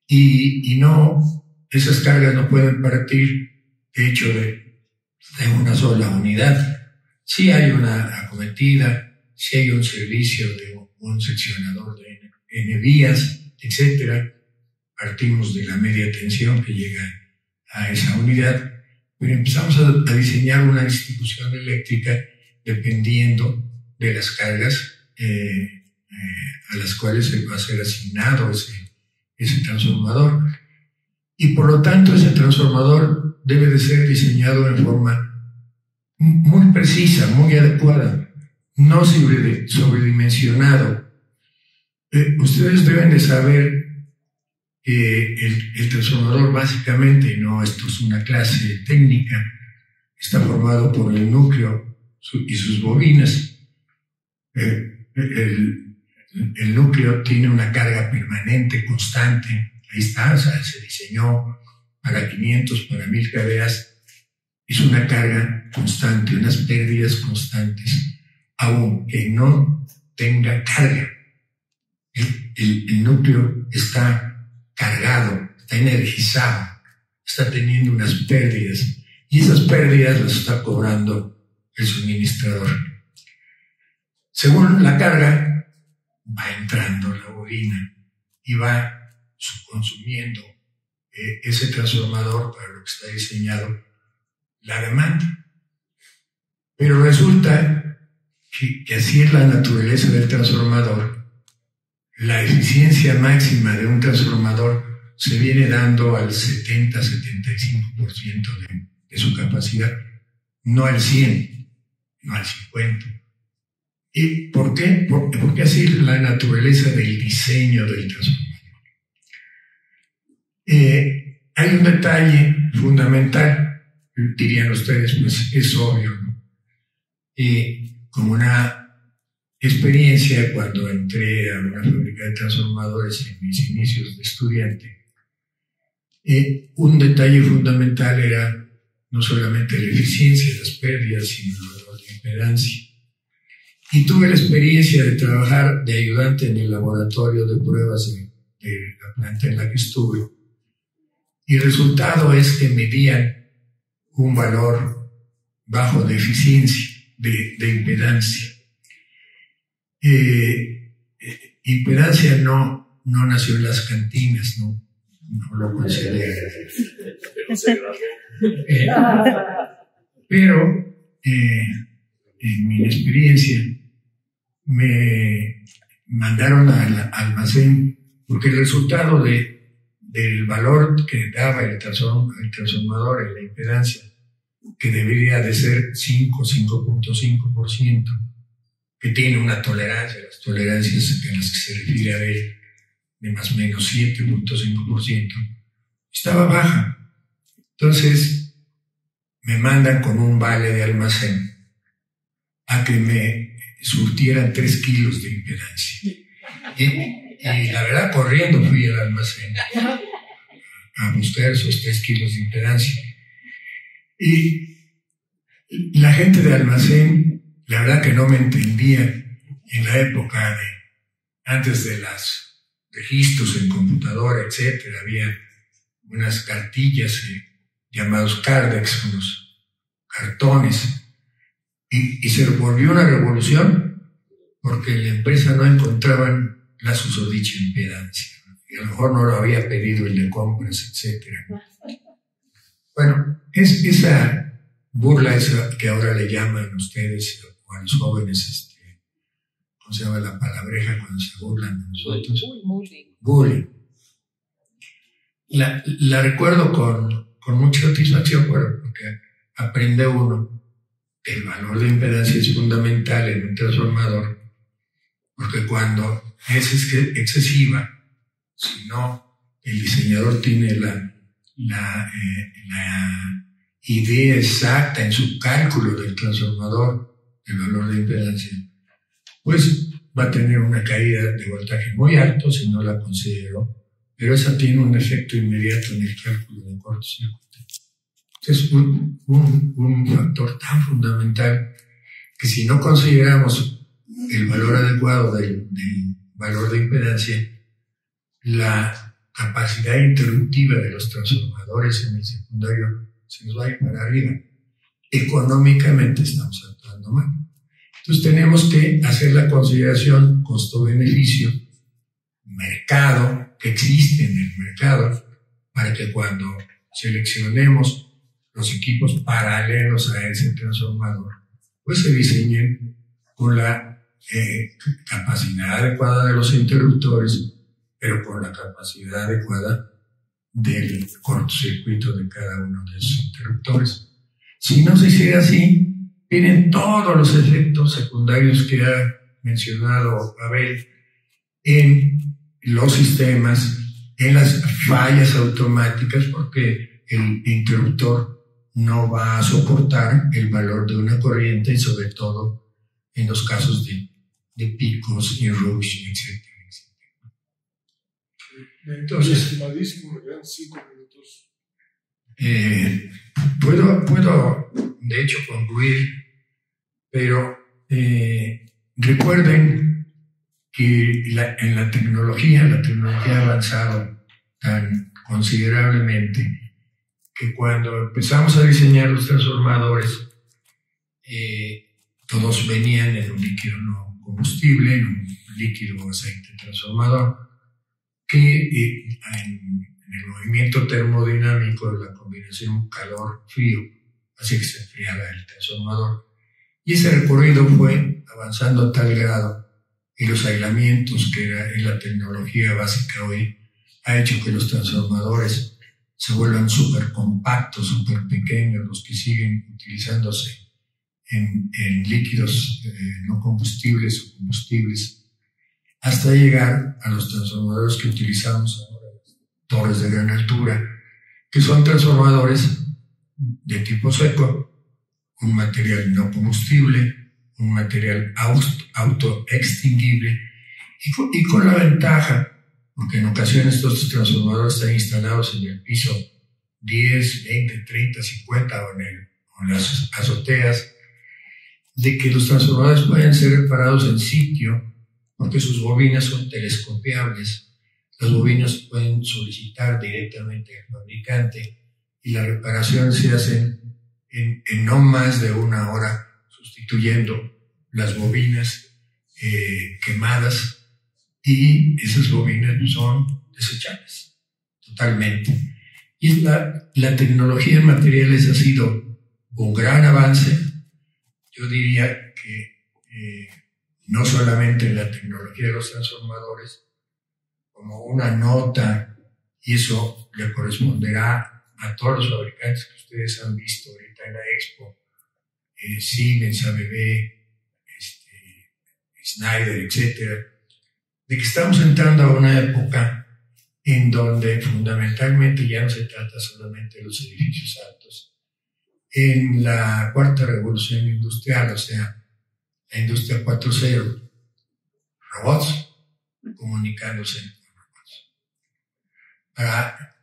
Y no, esas cargas no pueden partir, de hecho, de una sola unidad. Sí hay una acometida, sí hay un servicio de un seccionador de N-vías, etc. Partimos de la media tensión que llega a esa unidad, pero empezamos a diseñar una distribución eléctrica dependiendo de las cargas a las cuales se va a ser asignado ese transformador. Y por lo tanto ese transformador debe de ser diseñado en forma muy precisa, muy adecuada, no sobredimensionado. Ustedes deben de saber que el transformador básicamente, no, esto es una clase técnica, está formado por el núcleo y sus bobinas. El núcleo tiene una carga permanente, constante. Ahí está, o sea, se diseñó para 500, para 1000 kVA. Es una carga constante, unas pérdidas constantes, aunque no tenga carga. El núcleo está cargado, está energizado, está teniendo unas pérdidas, y esas pérdidas las está cobrando el suministrador. Según la carga, va entrando la bobina y va consumiendo ese transformador para lo que está diseñado la demanda. Pero resulta que así es la naturaleza del transformador. La eficiencia máxima de un transformador se viene dando al 70-75% de su capacidad, no al 100%, no al 50%. ¿Y por qué? Porque así es la naturaleza del diseño del transformador. Hay un detalle fundamental, dirían ustedes, pues es obvio, ¿no? Como una experiencia cuando entré a una fábrica de transformadores en mis inicios de estudiante, un detalle fundamental era no solamente la eficiencia de las pérdidas, sino la impedancia. Y tuve la experiencia de trabajar de ayudante en el laboratorio de pruebas de la planta en la que estuve. Y el resultado es que medían un valor bajo de eficiencia, de impedancia. Impedancia no nació en las cantinas, no lo considero. Pero en mi experiencia me mandaron al almacén porque el resultado del valor que daba el transformador en la impedancia, que debería de ser 5.5%, que tiene una tolerancia, las tolerancias a las que se refiere a él, de más o menos 7.5%, estaba baja. Entonces me mandan con un vale de almacén a que me surtieran 3 kilos de impedancia. Y la verdad, corriendo fui al almacén a buscar esos 3 kilos de impedancia. Y la gente de almacén, la verdad que no me entendía. En la época antes de los registros en computadora, etcétera, había unas cartillas llamados cardex, unos cartones, y se volvió una revolución porque en la empresa no encontraban la susodicha impedancia, y a lo mejor no lo había pedido el de compras, etcétera. Bueno, es esa burla esa que ahora le llaman ustedes o a los jóvenes, ¿cómo se llama la palabreja cuando se burlan de nosotros? Bullying. La recuerdo con mucha satisfacción porque aprende uno que el valor de impedancia es fundamental en un transformador, porque cuando es excesiva, si no el diseñador tiene la idea exacta en su cálculo del transformador, el valor de impedancia, pues va a tener una caída de voltaje muy alto si no la considero, pero esa tiene un efecto inmediato en el cálculo de cortocircuito. Es un factor tan fundamental que si no consideramos el valor adecuado del valor de impedancia, la capacidad interruptiva de los transformadores en el secundario se nos va a ir para arriba. Económicamente estamos actuando mal. Entonces tenemos que hacer la consideración costo-beneficio, mercado, que existe en el mercado, para que cuando seleccionemos los equipos paralelos a ese transformador, pues se diseñen con la capacidad adecuada de los interruptores, pero con la capacidad adecuada del cortocircuito de cada uno de esos interruptores. Si no se hiciera así, vienen todos los efectos secundarios que ha mencionado Abel en los sistemas, en las fallas automáticas, porque el interruptor no va a soportar el valor de una corriente, y sobre todo en los casos de picos y rush, etc. Entonces, estimadísimo, me quedan 5 minutos. Puedo, de hecho, concluir, pero recuerden que en la tecnología ha avanzado tan considerablemente que cuando empezamos a diseñar los transformadores, todos venían en un líquido no combustible, en un líquido aceite transformador, que en el movimiento termodinámico de la combinación calor-frío hacía que se enfriara el transformador. Y ese recorrido fue avanzando a tal grado, y los aislamientos, que era en la tecnología básica hoy, ha hecho que los transformadores se vuelvan súper compactos, súper pequeños, los que siguen utilizándose en líquidos no combustibles o combustibles, hasta llegar a los transformadores que utilizamos ahora, torres de gran altura, que son transformadores de tipo seco, un material no combustible, un material autoextinguible, y con la ventaja, porque en ocasiones estos transformadores están instalados en el piso 10, 20, 30, 50 o en las azoteas, de que los transformadores pueden ser reparados en sitio, porque sus bobinas son telescopiables. Las bobinas pueden solicitar directamente al fabricante, y la reparación se hace en no más de 1 hora, sustituyendo las bobinas quemadas, y esas bobinas son desechables totalmente. Y la tecnología en materiales ha sido un gran avance. Yo diría que no solamente en la tecnología de los transformadores, como una nota, y eso le corresponderá a todos los fabricantes que ustedes han visto ahorita en la Expo, Siemens, ABB, Schneider, etcétera, de que estamos entrando a una época en donde fundamentalmente ya no se trata solamente de los edificios altos. En la cuarta revolución industrial, o sea, la industria 4.0, robots comunicándose con robots. Para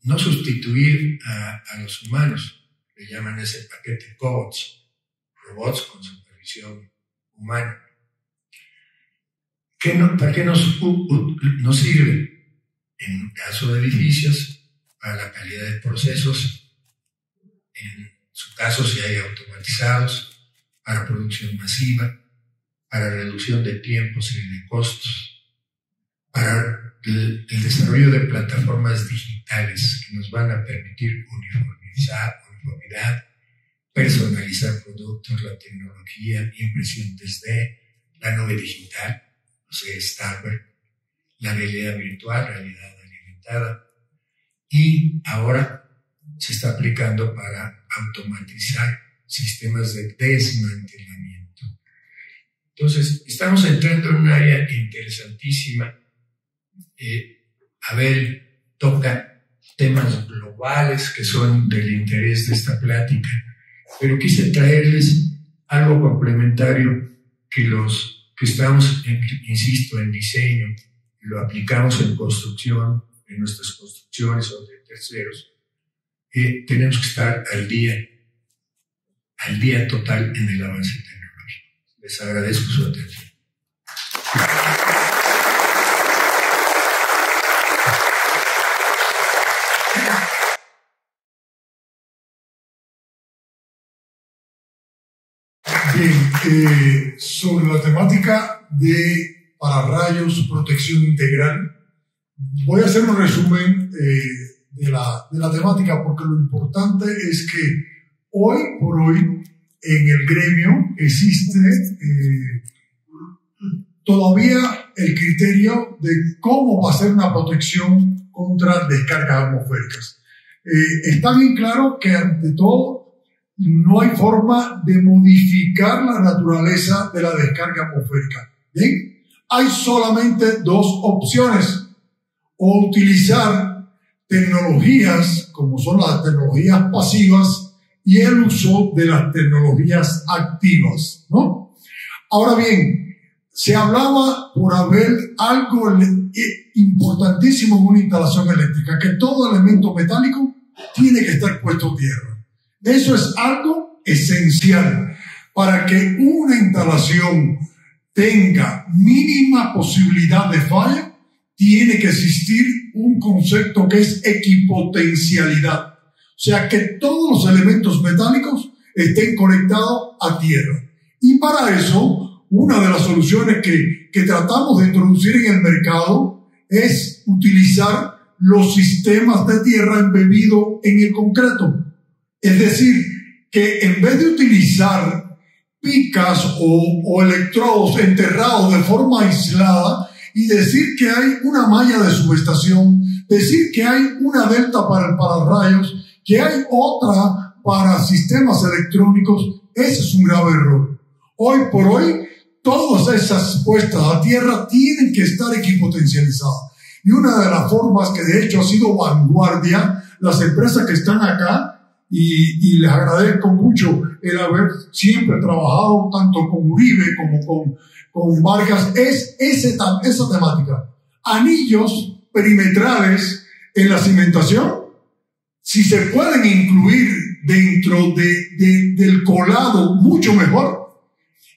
no sustituir a los humanos, le llaman ese paquete cobots, robots con supervisión humana. ¿Para qué nos sirve? En caso de edificios, para la calidad de procesos, en su caso si hay automatizados, para producción masiva, para reducción de tiempos y de costos, para el desarrollo de plataformas digitales que nos van a permitir uniformidad, personalizar productos, la tecnología, impresión 3D, la nube digital, o sea, Starware, la realidad virtual, realidad alimentada, y ahora se está aplicando para automatizar sistemas de desmantelamiento. Entonces, estamos entrando en un área interesantísima. Abel toca temas globales que son del interés de esta plática, pero quise traerles algo complementario que que estamos, insisto, en diseño, y lo aplicamos en construcción, en nuestras construcciones o de terceros, tenemos que estar al día total en el avance tecnológico. Les agradezco su atención. Bien, sobre la temática de pararrayos, protección integral, voy a hacer un resumen de la temática, porque lo importante es que hoy por hoy en el gremio existe todavía el criterio de cómo va a ser una protección contra descargas atmosféricas. Está bien claro que ante todo no hay forma de modificar la naturaleza de la descarga atmosférica. ¿Bien? Hay solamente dos opciones: o utilizar tecnologías como son las tecnologías pasivas y el uso de las tecnologías activas, ¿no? Ahora bien, se hablaba por haber algo importantísimo en una instalación eléctrica, que todo elemento metálico tiene que estar puesto a tierra. Eso es algo esencial para que una instalación tenga mínima posibilidad de falla. Tiene que existir un concepto que es equipotencialidad, o sea, que todos los elementos metálicos estén conectados a tierra. Y para eso, una de las soluciones que tratamos de introducir en el mercado es utilizar los sistemas de tierra embebidos en el concreto. Es decir, que en vez de utilizar picas o electrodos enterrados de forma aislada y decir que hay una malla de subestación, decir que hay una delta para el pararrayos, que hay otra para sistemas electrónicos, ese es un grave error. Hoy por hoy, todas esas puestas a tierra tienen que estar equipotencializadas. Y una de las formas que de hecho ha sido vanguardia, las empresas que están acá, y les agradezco mucho el haber siempre trabajado tanto con Uribe como con Vargas, es esa temática. Anillos perimetrales en la cimentación, si se pueden incluir dentro del colado, mucho mejor.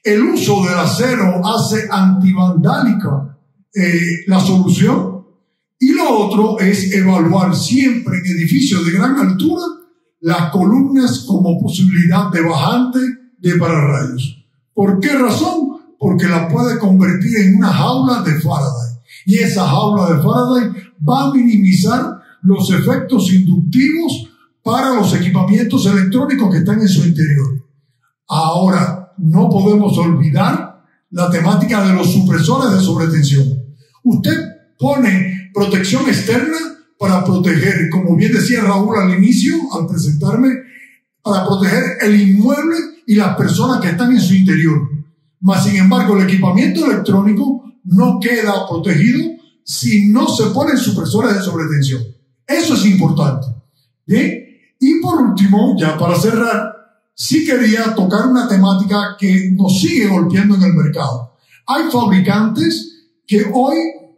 El uso del acero hace antivandálica la solución. Y lo otro es evaluar siempre en edificios de gran altura las columnas como posibilidad de bajante de pararrayos. ¿Por qué razón? Porque la puede convertir en una jaula de Faraday. Y esa jaula de Faraday va a minimizar los efectos inductivos para los equipamientos electrónicos que están en su interior. Ahora, no podemos olvidar la temática de los supresores de sobretensión. Usted pone protección externa para proteger, como bien decía Raúl al inicio, al presentarme, para proteger el inmueble y las personas que están en su interior. Mas, sin embargo, el equipamiento electrónico no queda protegido si no se ponen supresores de sobretensión. Eso es importante. ¿Bien? Y por último, ya para cerrar, sí quería tocar una temática que nos sigue golpeando en el mercado. Hay fabricantes que hoy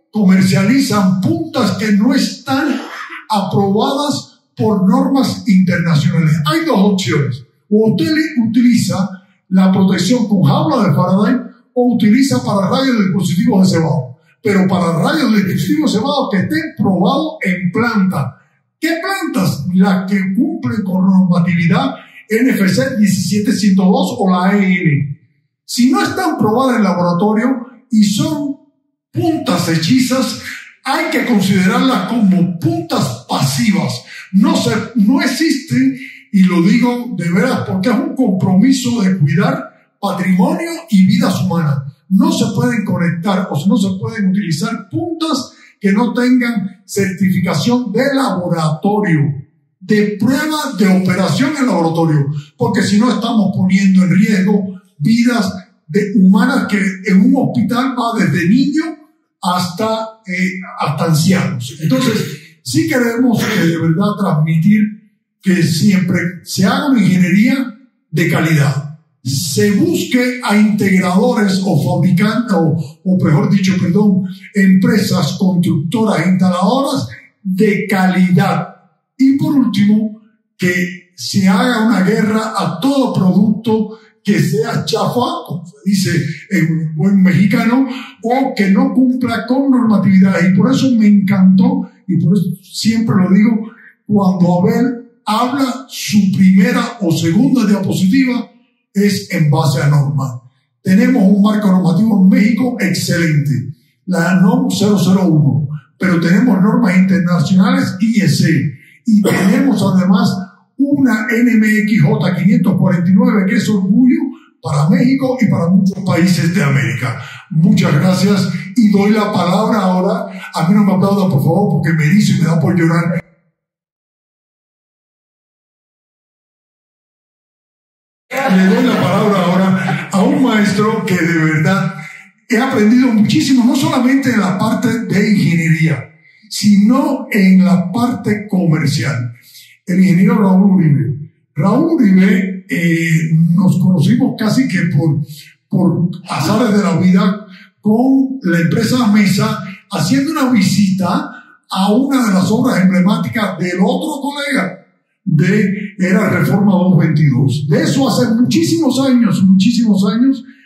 comercializan puntas que no están aprobadas por normas internacionales. Hay dos opciones: o usted utiliza la protección con jaula de Faraday o utiliza pararrayos de dispositivos de cebado, pero pararrayos de dispositivos de cebado que estén probados en planta. ¿Qué plantas? Las que cumplen con normatividad NFC 17102 o la EN. Si no están probadas en laboratorio y son puntas hechizas, hay que considerarlas como puntas pasivas. No existen, y lo digo de veras porque es un compromiso de cuidar patrimonio y vidas humanas. No se pueden conectar o no se pueden utilizar puntas que no tengan certificación de laboratorio, de prueba de operación en laboratorio, porque si no estamos poniendo en riesgo vidas humanas que en un hospital va desde niños hasta ancianos. Entonces, sí queremos de verdad transmitir que siempre se haga una ingeniería de calidad, se busque a integradores o fabricantes, o mejor dicho, empresas constructoras e instaladoras de calidad. Y por último, que se haga una guerra a todo producto que sea chafa, como se dice en buen mexicano, o que no cumpla con normatividades. Y por eso me encantó, y por eso siempre lo digo, cuando Abel habla su primera o segunda diapositiva, es en base a normas. Tenemos un marco normativo en México excelente, la NOM 001, pero tenemos normas internacionales IEC, y tenemos además una NMXJ 549 que es orgullo para México y para muchos países de América. Muchas gracias y doy la palabra ahora. A mí no me aplaudan, por favor, porque me erizo y me da por llorar. Le doy la palabra ahora a un maestro que de verdad he aprendido muchísimo, no solamente en la parte de ingeniería, sino en la parte comercial. El ingeniero Raúl Uribe. Raúl Uribe nos conocimos casi que por azares de la vida con la empresa Mesa, haciendo una visita a una de las obras emblemáticas del otro colega, era Reforma 222. De eso hace muchísimos años,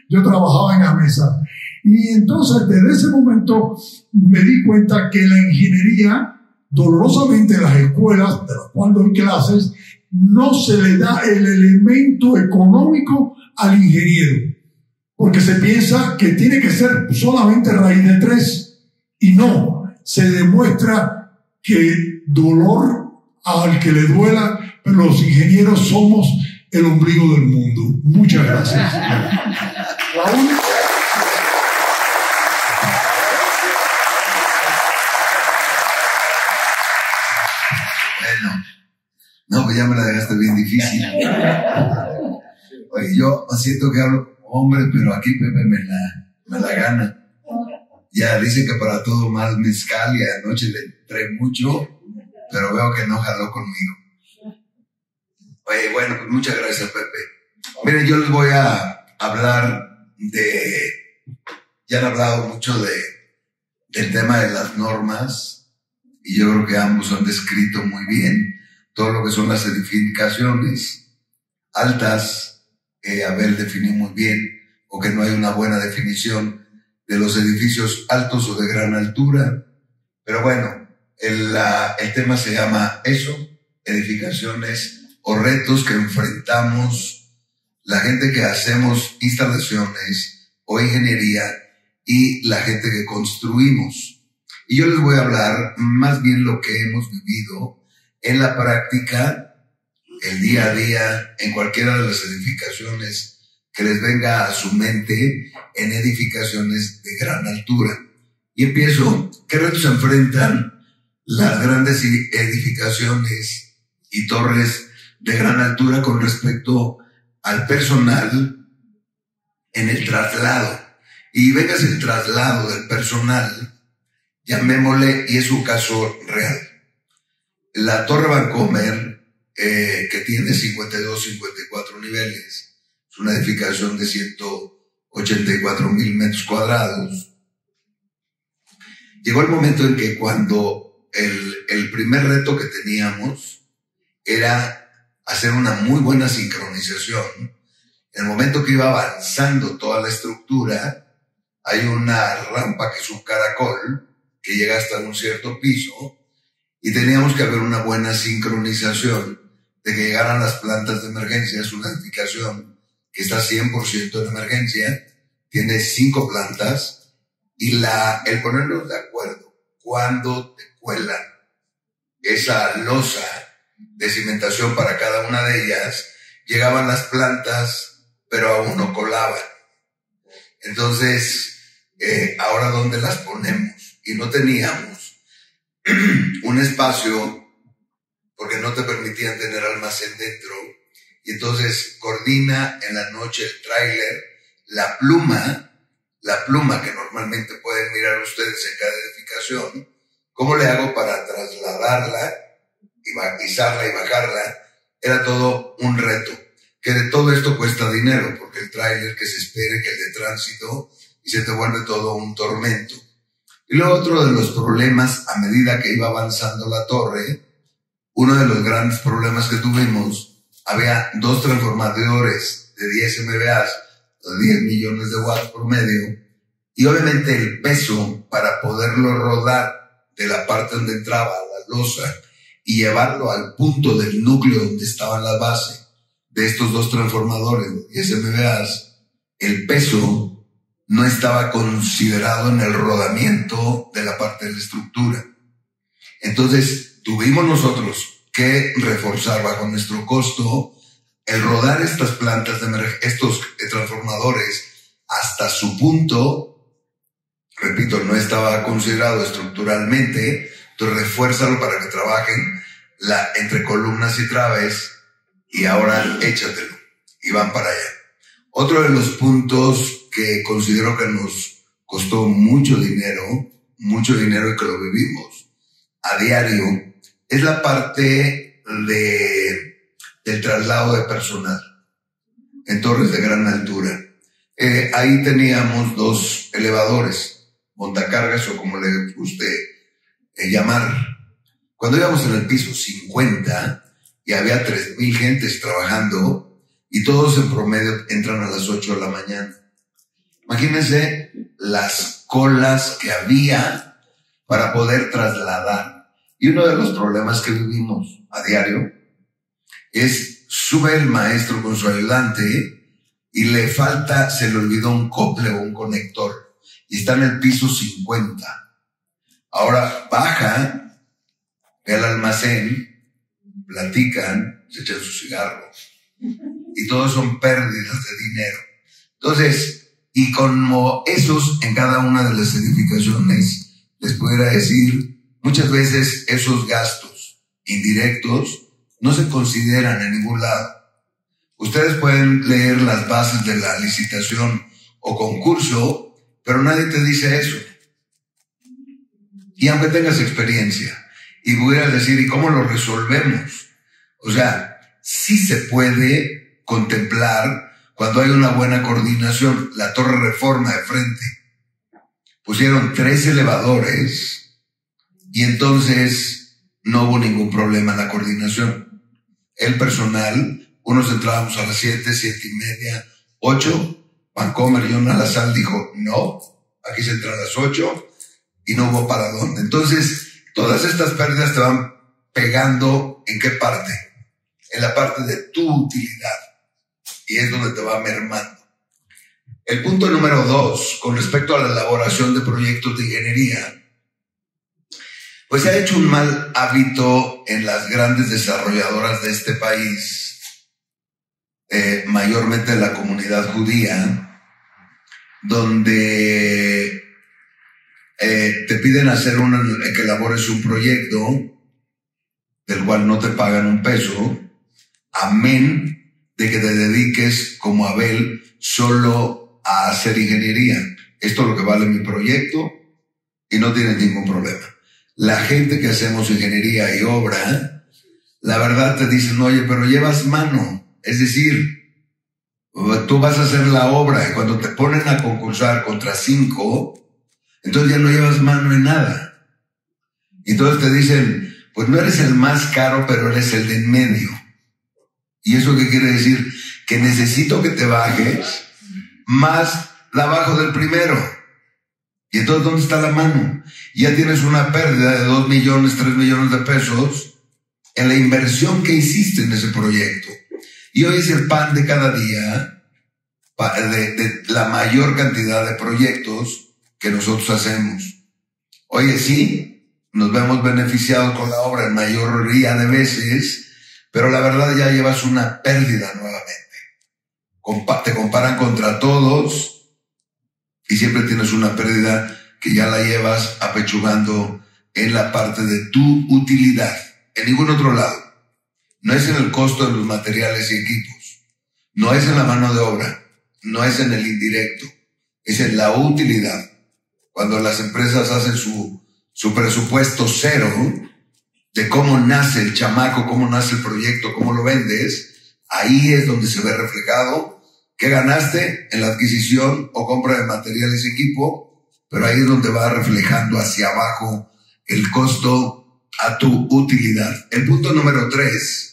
yo trabajaba en la Mesa. Y entonces, desde ese momento, me di cuenta que la ingeniería, dolorosamente en las escuelas, de las cuales doy clases, no se le da el elemento económico al ingeniero. Porque se piensa que tiene que ser solamente raíz de 3. Y no, se demuestra que dolor al que le duela, pero los ingenieros somos el ombligo del mundo. Muchas gracias. Raúl. Bueno, no, pues ya me la dejaste bien difícil. Oye, yo siento que hablo hombre, pero aquí Pepe me la gana. Ya dice que para todo mal mezcal, y anoche le entré mucho, pero veo que no jaló conmigo. Oye, bueno, pues muchas gracias, Pepe. Miren, yo les voy a hablar ya han hablado mucho del tema de las normas, y yo creo que ambos han descrito muy bien todo lo que son las edificaciones altas, que Abel definió muy bien, o que no hay una buena definición de los edificios altos o de gran altura. Pero bueno, el tema se llama eso, edificaciones o retos que enfrentamos la gente que hacemos instalaciones o ingeniería y la gente que construimos. Y yo les voy a hablar más bien lo que hemos vivido en la práctica, el día a día, en cualquiera de las edificaciones que les venga a su mente, en edificaciones de gran altura. Y empiezo, ¿qué retos enfrentan las grandes edificaciones y torres de gran altura con respecto al personal en el traslado? Y vengas el traslado del personal, llamémosle, y es un caso real. La Torre Vancomer, que tiene 52, 54 niveles, es una edificación de 184,000 metros cuadrados. Llegó el momento en que cuando el primer reto que teníamos era hacer una muy buena sincronización. En el momento que iba avanzando toda la estructura, hay una rampa que es un caracol que llega hasta un cierto piso, y teníamos que haber una buena sincronización de que llegaran las plantas de emergencia. Es una edificación que está 100% en emergencia, tiene 5 plantas, y el ponernos de acuerdo cuando te cuelan esa losa de cimentación para cada una de ellas, llegaban las plantas, pero aún no colaban. Entonces, ahora ¿dónde las ponemos? Y no teníamos un espacio porque no te permitían tener almacén dentro. Y entonces coordina en la noche el tráiler, la pluma que normalmente pueden mirar ustedes en cada edificación. ¿Cómo le hago para trasladarla, izarla y bajarla? Era todo un reto. que de todo esto cuesta dinero, porque el tráiler que se espere, que el de tránsito, y se te vuelve todo un tormento. Y luego otro de los problemas, a medida que iba avanzando la torre, uno de los grandes problemas que tuvimos, había 2 transformadores de 10 MVA, 10 millones de watts por medio, y obviamente el peso para poderlo rodar de la parte donde entraba la losa y llevarlo al punto del núcleo donde estaban las bases de estos 2 transformadores de 10 MVA, el peso no estaba considerado en el rodamiento de la parte de la estructura. Entonces tuvimos nosotros que reforzar bajo nuestro costo el rodar estas plantas estos transformadores hasta su punto. Repito, no estaba considerado estructuralmente, entonces refuérzalo para que trabajen entre columnas y traves, y ahora échatelo y van para allá. Otro de los puntos que considero que nos costó mucho dinero y que lo vivimos a diario, es la parte del traslado de personal en torres de gran altura. Ahí teníamos 2 elevadores, montacargas o como le guste llamar. Cuando íbamos en el piso 50 y había 3,000 gentes trabajando, y todos en promedio entran a las 8 de la mañana. Imagínense las colas que había para poder trasladar. Y uno de los problemas que vivimos a diario es, sube el maestro con su ayudante y se le olvidó un cople o un conector y está en el piso 50. Ahora baja, ve al almacén, platican, se echan sus cigarros. Y todos son pérdidas de dinero. Entonces, y como esos en cada una de las edificaciones, les pudiera decir, muchas veces esos gastos indirectos no se consideran en ningún lado. Ustedes pueden leer las bases de la licitación o concurso, pero nadie te dice eso. Y aunque tengas experiencia y pudieras decir, ¿y cómo lo resolvemos? O sea, sí se puede contemplar cuando hay una buena coordinación. La Torre Reforma de frente pusieron 3 elevadores y entonces no hubo ningún problema en la coordinación. El personal, unos entrábamos a las 7, 7:30, 8, Vancomer y John Alazal dijo, no, aquí se entra a las 8 y no hubo para dónde. Entonces, todas estas pérdidas te van pegando, ¿en qué parte? En la parte de tu utilidad. Y es donde te va mermando. El punto número 2, con respecto a la elaboración de proyectos de ingeniería, pues se ha hecho un mal hábito en las grandes desarrolladoras de este país, mayormente en la comunidad judía, donde te piden que elabores un proyecto del cual no te pagan un peso, amén de que te dediques como Abel solo a hacer ingeniería. Esto es lo que vale mi proyecto y no tienes ningún problema. La gente que hacemos ingeniería y obra, la verdad te dicen, oye, pero llevas mano. Es decir, tú vas a hacer la obra y cuando te ponen a concursar contra 5, entonces ya no llevas mano en nada. Y entonces te dicen, pues no eres el más caro, pero eres el de en medio. ¿Y eso qué quiere decir? Que necesito que te bajes más la bajo del primero. Y entonces, ¿dónde está la mano? Ya tienes una pérdida de 2 millones, 3 millones de pesos en la inversión que hiciste en ese proyecto. Y hoy es el pan de cada día de la mayor cantidad de proyectos que nosotros hacemos. Oye, sí, nos vemos beneficiados con la obra en mayoría de veces, pero la verdad ya llevas una pérdida nuevamente. Te comparan contra todos y siempre tienes una pérdida que ya la llevas apechugando en la parte de tu utilidad, en ningún otro lado. No es en el costo de los materiales y equipos, no es en la mano de obra, no es en el indirecto, es en la utilidad. Cuando las empresas hacen su presupuesto cero de cómo nace el chamaco, cómo nace el proyecto, cómo lo vendes, ahí es donde se ve reflejado qué ganaste en la adquisición o compra de materiales y equipo, pero ahí es donde va reflejando hacia abajo el costo a tu utilidad. El punto número 3.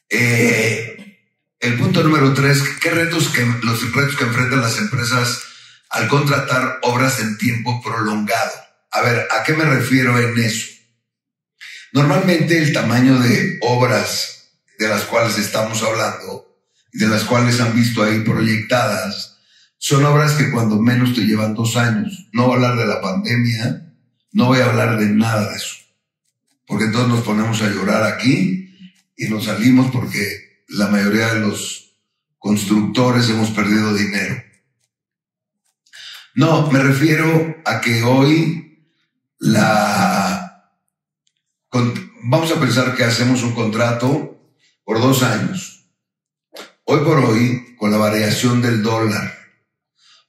El punto número 3, los retos que enfrentan las empresas al contratar obras en tiempo prolongado. A ver, ¿a qué me refiero en eso? Normalmente el tamaño de obras de las cuales estamos hablando y de las cuales han visto ahí proyectadas son obras que cuando menos te llevan 2 años. No voy a hablar de la pandemia, no voy a hablar de nada de eso, porque entonces nos ponemos a llorar aquí y nos salimos porque la mayoría de los constructores hemos perdido dinero. No, me refiero a que hoy vamos a pensar que hacemos un contrato por 2 años. Hoy por hoy, con la variación del dólar,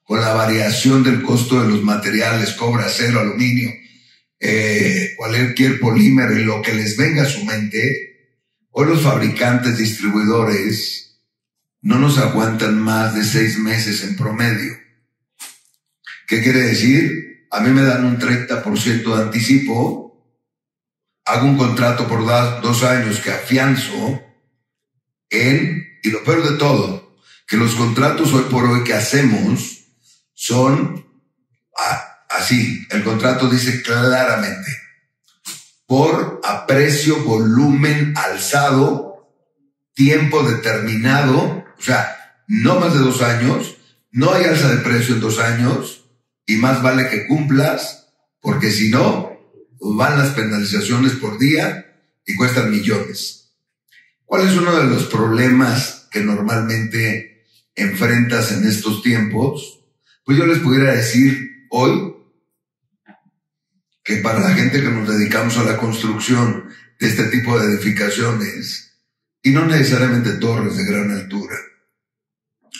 con la variación del costo de los materiales, cobre, acero, aluminio, cualquier polímero y lo que les venga a su mente, hoy los fabricantes, distribuidores, no nos aguantan más de 6 meses en promedio. ¿Qué quiere decir? A mí me dan un 30% de anticipo, hago un contrato por 2 años que afianzo y lo peor de todo, que los contratos hoy por hoy que hacemos son así. El contrato dice claramente, por aprecio, volumen alzado, tiempo determinado, o sea, no más de 2 años, no hay alza de precio en 2 años, y más vale que cumplas, porque si no, van las penalizaciones por día y cuestan millones. ¿Cuál es uno de los problemas que normalmente enfrentas en estos tiempos? Pues yo les pudiera decir hoy que para la gente que nos dedicamos a la construcción de este tipo de edificaciones, y no necesariamente torres de gran altura,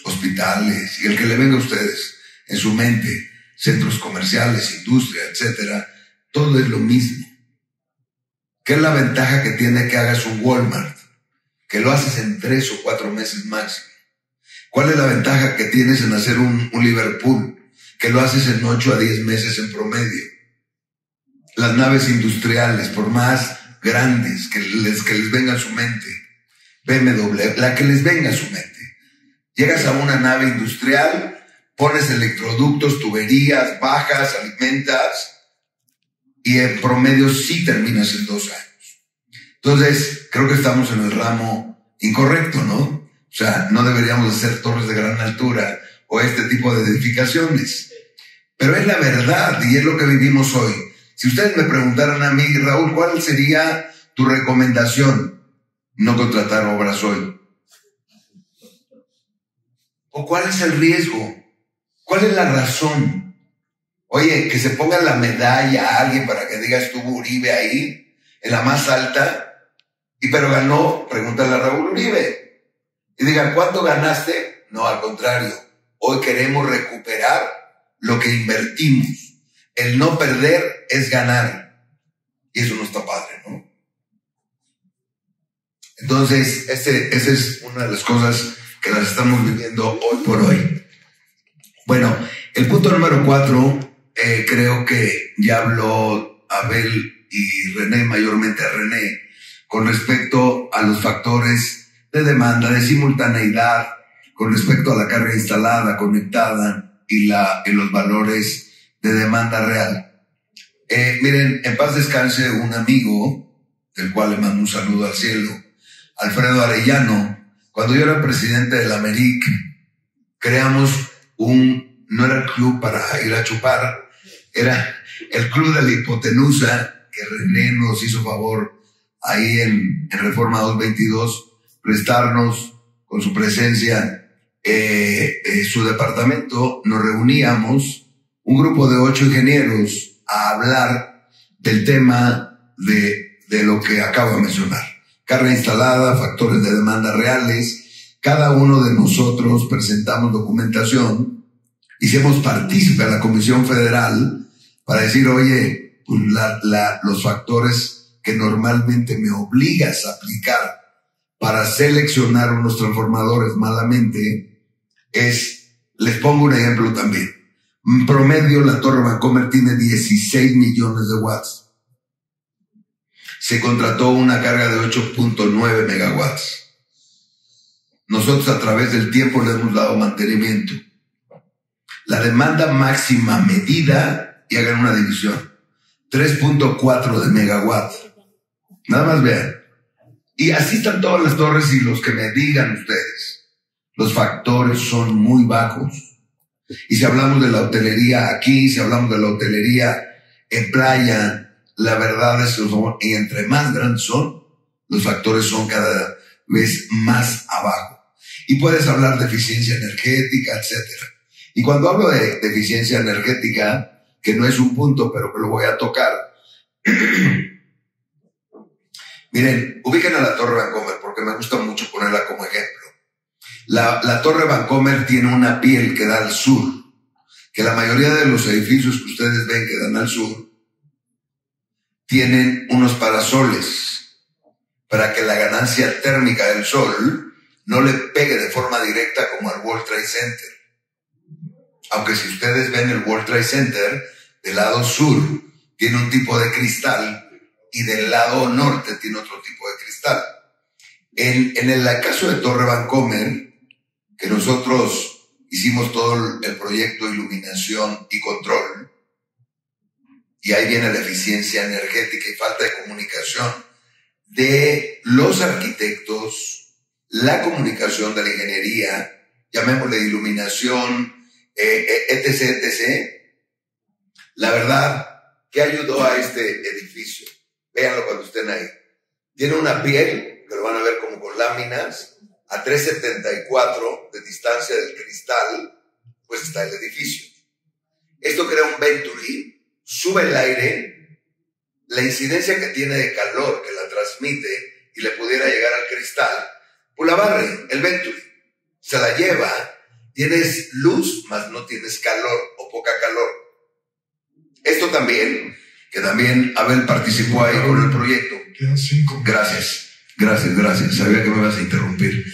hospitales, y el que le venga a ustedes en su mente, centros comerciales, industria, etcétera, todo es lo mismo. ¿Qué es la ventaja que tiene que hagas un Walmart? Que lo haces en 3 o 4 meses máximo. ¿Cuál es la ventaja que tienes en hacer un Liverpool? Que lo haces en 8 a 10 meses en promedio. Las naves industriales, por más grandes que les venga a su mente, BMW, la que les venga a su mente. Llegas a una nave industrial, pones electroductos, tuberías, bajas, alimentas, y en promedio sí terminas en 2 años. Entonces, creo que estamos en el ramo incorrecto, ¿no? O sea, no deberíamos hacer torres de gran altura o este tipo de edificaciones. Pero es la verdad y es lo que vivimos hoy. Si ustedes me preguntaran a mí, Raúl, ¿cuál sería tu recomendación? No contratar obras hoy. ¿O cuál es el riesgo? ¿Cuál es la razón? Oye, que se ponga la medalla a alguien para que diga estuvo Uribe ahí, en la más alta, pero ganó, pregúntale a Raúl Uribe. Y digan, ¿cuánto ganaste? No, al contrario, hoy queremos recuperar lo que invertimos. El no perder es ganar. Y eso no está padre, ¿no? Entonces, esa es una de las cosas que las estamos viviendo hoy por hoy. Bueno, el punto número 4, creo que ya habló Abel y René, mayormente a René, con respecto a los factores de demanda, de simultaneidad, con respecto a la carga instalada, conectada y los valores de demanda real. Miren, en paz descanse un amigo, del cual le mando un saludo al cielo, Alfredo Arellano. Cuando yo era presidente de la AMERIC, creamos no era el club para ir a chupar, era el club de la hipotenusa, que René nos hizo favor ahí en Reforma 222, prestarnos con su presencia su departamento. Nos reuníamos, un grupo de 8 ingenieros, a hablar del tema de lo que acabo de mencionar. Carga instalada, factores de demanda reales. Cada uno de nosotros presentamos documentación, hicimos partícipe a la Comisión Federal para decir, oye, pues los factores que normalmente me obligas a aplicar para seleccionar unos transformadores malamente es, les pongo un ejemplo también. En promedio, la Torre Vancomer tiene 16 millones de watts. Se contrató una carga de 8.9 megawatts. Nosotros a través del tiempo le hemos dado mantenimiento. La demanda máxima medida, y hagan una división, 3.4 de megawatts. Nada más vean. Y así están todas las torres, y los que me digan ustedes, los factores son muy bajos. Y si hablamos de la hotelería aquí, si hablamos de la hotelería en playa, la verdad es que entre más grandes son, los factores son cada vez más abajo. Y puedes hablar de eficiencia energética, etcétera. Y cuando hablo de eficiencia energética, que no es un punto, pero que lo voy a tocar, miren, ubiquen a la Torre Vancomer, porque me gusta mucho ponerla como ejemplo. La Torre Vancomer tiene una piel que da al sur, que la mayoría de los edificios que ustedes ven que dan al sur tienen unos parasoles para que la ganancia térmica del sol no le pegue de forma directa como al World Trade Center. Aunque si ustedes ven el World Trade Center, del lado sur tiene un tipo de cristal y del lado norte tiene otro tipo de cristal. En el caso de Torre Vancomer, que nosotros hicimos todo el proyecto de iluminación y control, y ahí viene la eficiencia energética y falta de comunicación de los arquitectos, la comunicación de la ingeniería, llamémosle iluminación, etc., etc. La verdad, ¿qué ayudó a este edificio? Véanlo cuando estén ahí. Tiene una piel, que lo van a ver como con láminas, a 3.74 de distancia del cristal, pues está el edificio. Esto crea un venturi, sube el aire, la incidencia que tiene de calor que la transmite y le pudiera llegar al cristal, pues la barre, el venturi, se la lleva, tienes luz, más no tienes calor o poca calor. Esto también, que también Abel participó ahí con el proyecto. Quedan 5. Gracias, sabía que me ibas a interrumpir.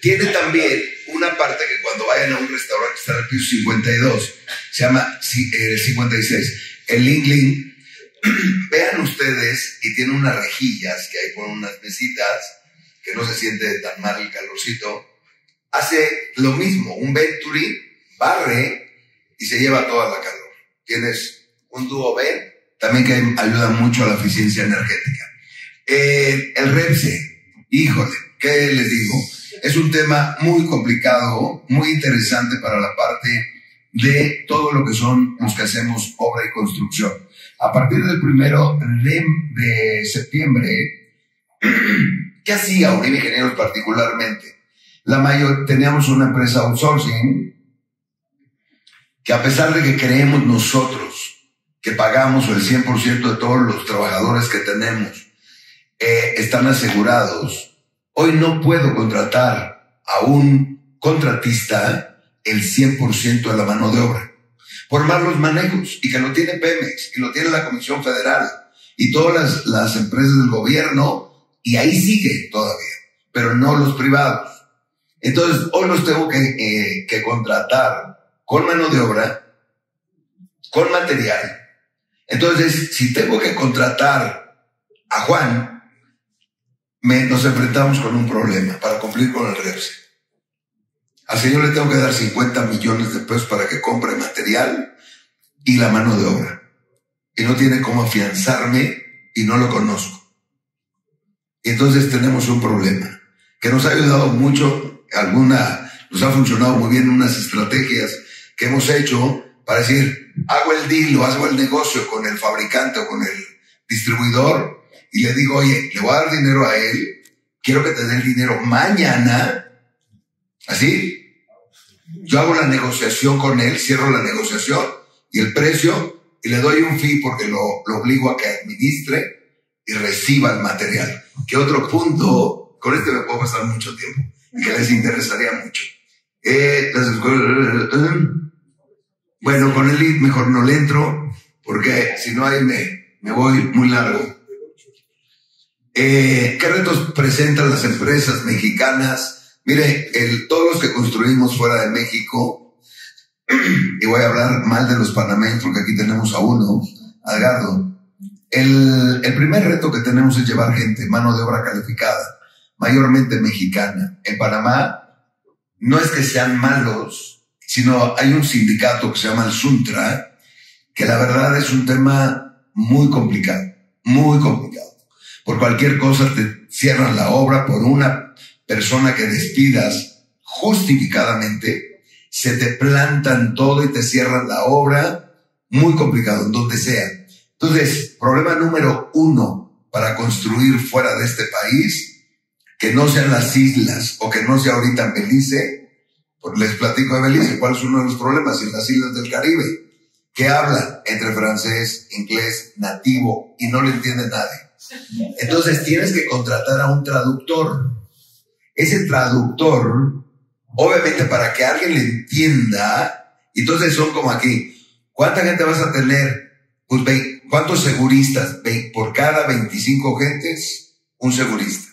Tiene también una parte que cuando vayan a un restaurante que está en el piso 52, se llama el 56, el Ling Ling. Vean ustedes, y tiene unas rejillas que hay con unas mesitas, que no se siente tan mal el calorcito. Hace lo mismo, un venturi, barre y se lleva toda la calor. Tienes un dúo B, también que ayuda mucho a la eficiencia energética. El REPSE, híjole, ¿qué les digo? Es un tema muy complicado, muy interesante para la parte de todo lo que son los que hacemos obra y construcción. A partir del 1 de septiembre, ¿qué hacía Uribe Ingenieros particularmente? Teníamos una empresa outsourcing que, a pesar de que creemos nosotros que pagamos el 100% de todos los trabajadores que tenemos, están asegurados, hoy no puedo contratar a un contratista el 100% de la mano de obra, por malos manejos, y que lo tiene Pemex, y lo tiene la Comisión Federal, y todas las empresas del gobierno, y ahí sigue todavía, pero no los privados. Entonces, hoy los tengo que contratar con mano de obra, con material. Entonces, si tengo que contratar a Juan, nos enfrentamos con un problema para cumplir con el REPSE. Al señor le tengo que dar 50 millones de pesos para que compre material y la mano de obra. Y no tiene cómo afianzarme y no lo conozco. Y entonces tenemos un problema que nos ha ayudado mucho, nos ha funcionado muy bien unas estrategias que hemos hecho para decir, hago el deal o hago el negocio con el fabricante o con el distribuidor y le digo, oye, le voy a dar dinero a él, quiero que te dé el dinero mañana, así. Yo hago la negociación con él, cierro la negociación y el precio y le doy un fee porque lo obligo a que administre y reciba el material. ¿Qué otro punto? Con este me puedo pasar mucho tiempo y que les interesaría mucho. Bueno, con el lead mejor no le entro porque si no ahí me voy muy largo. ¿Qué retos presentan las empresas mexicanas? Mire, todos los que construimos fuera de México, y voy a hablar mal de los panameños porque aquí tenemos a uno, Edgardo. El primer reto que tenemos es llevar gente, mano de obra calificada, mayormente mexicana. En Panamá no es que sean malos, sino hay un sindicato que se llama el Suntra, que la verdad es un tema muy complicado, muy complicado. Por cualquier cosa te cierran la obra, por una persona que despidas justificadamente, se te plantan todo y te cierran la obra, muy complicado, en donde sea. Entonces, problema número 1 para construir fuera de este país, que no sean las islas o que no sea ahorita Belice. Pues les platico de Belice, ¿cuál es uno de los problemas? En las islas del Caribe, que hablan entre francés, inglés, nativo y no le entiende nadie. Entonces tienes que contratar a un traductor. Ese traductor, obviamente para que alguien le entienda, entonces son como aquí, ¿cuánta gente vas a tener? Pues ¿cuántos seguristas? Por cada 25 gentes, un segurista.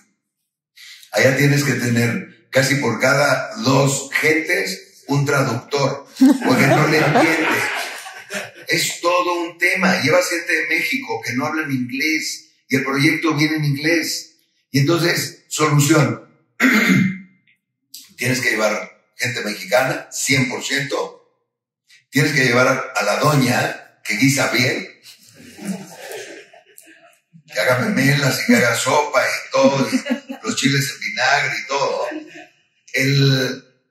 Allá tienes que tener casi por cada 2 gentes un traductor, porque no le entiende. Es todo un tema. Llevas gente de México que no hablan inglés y el proyecto viene en inglés. Y entonces, solución. Tienes que llevar gente mexicana, 100%. Tienes que llevar a la doña que guisa bien, que haga memelas y que haga sopa y todo, y los chiles en vinagre y todo.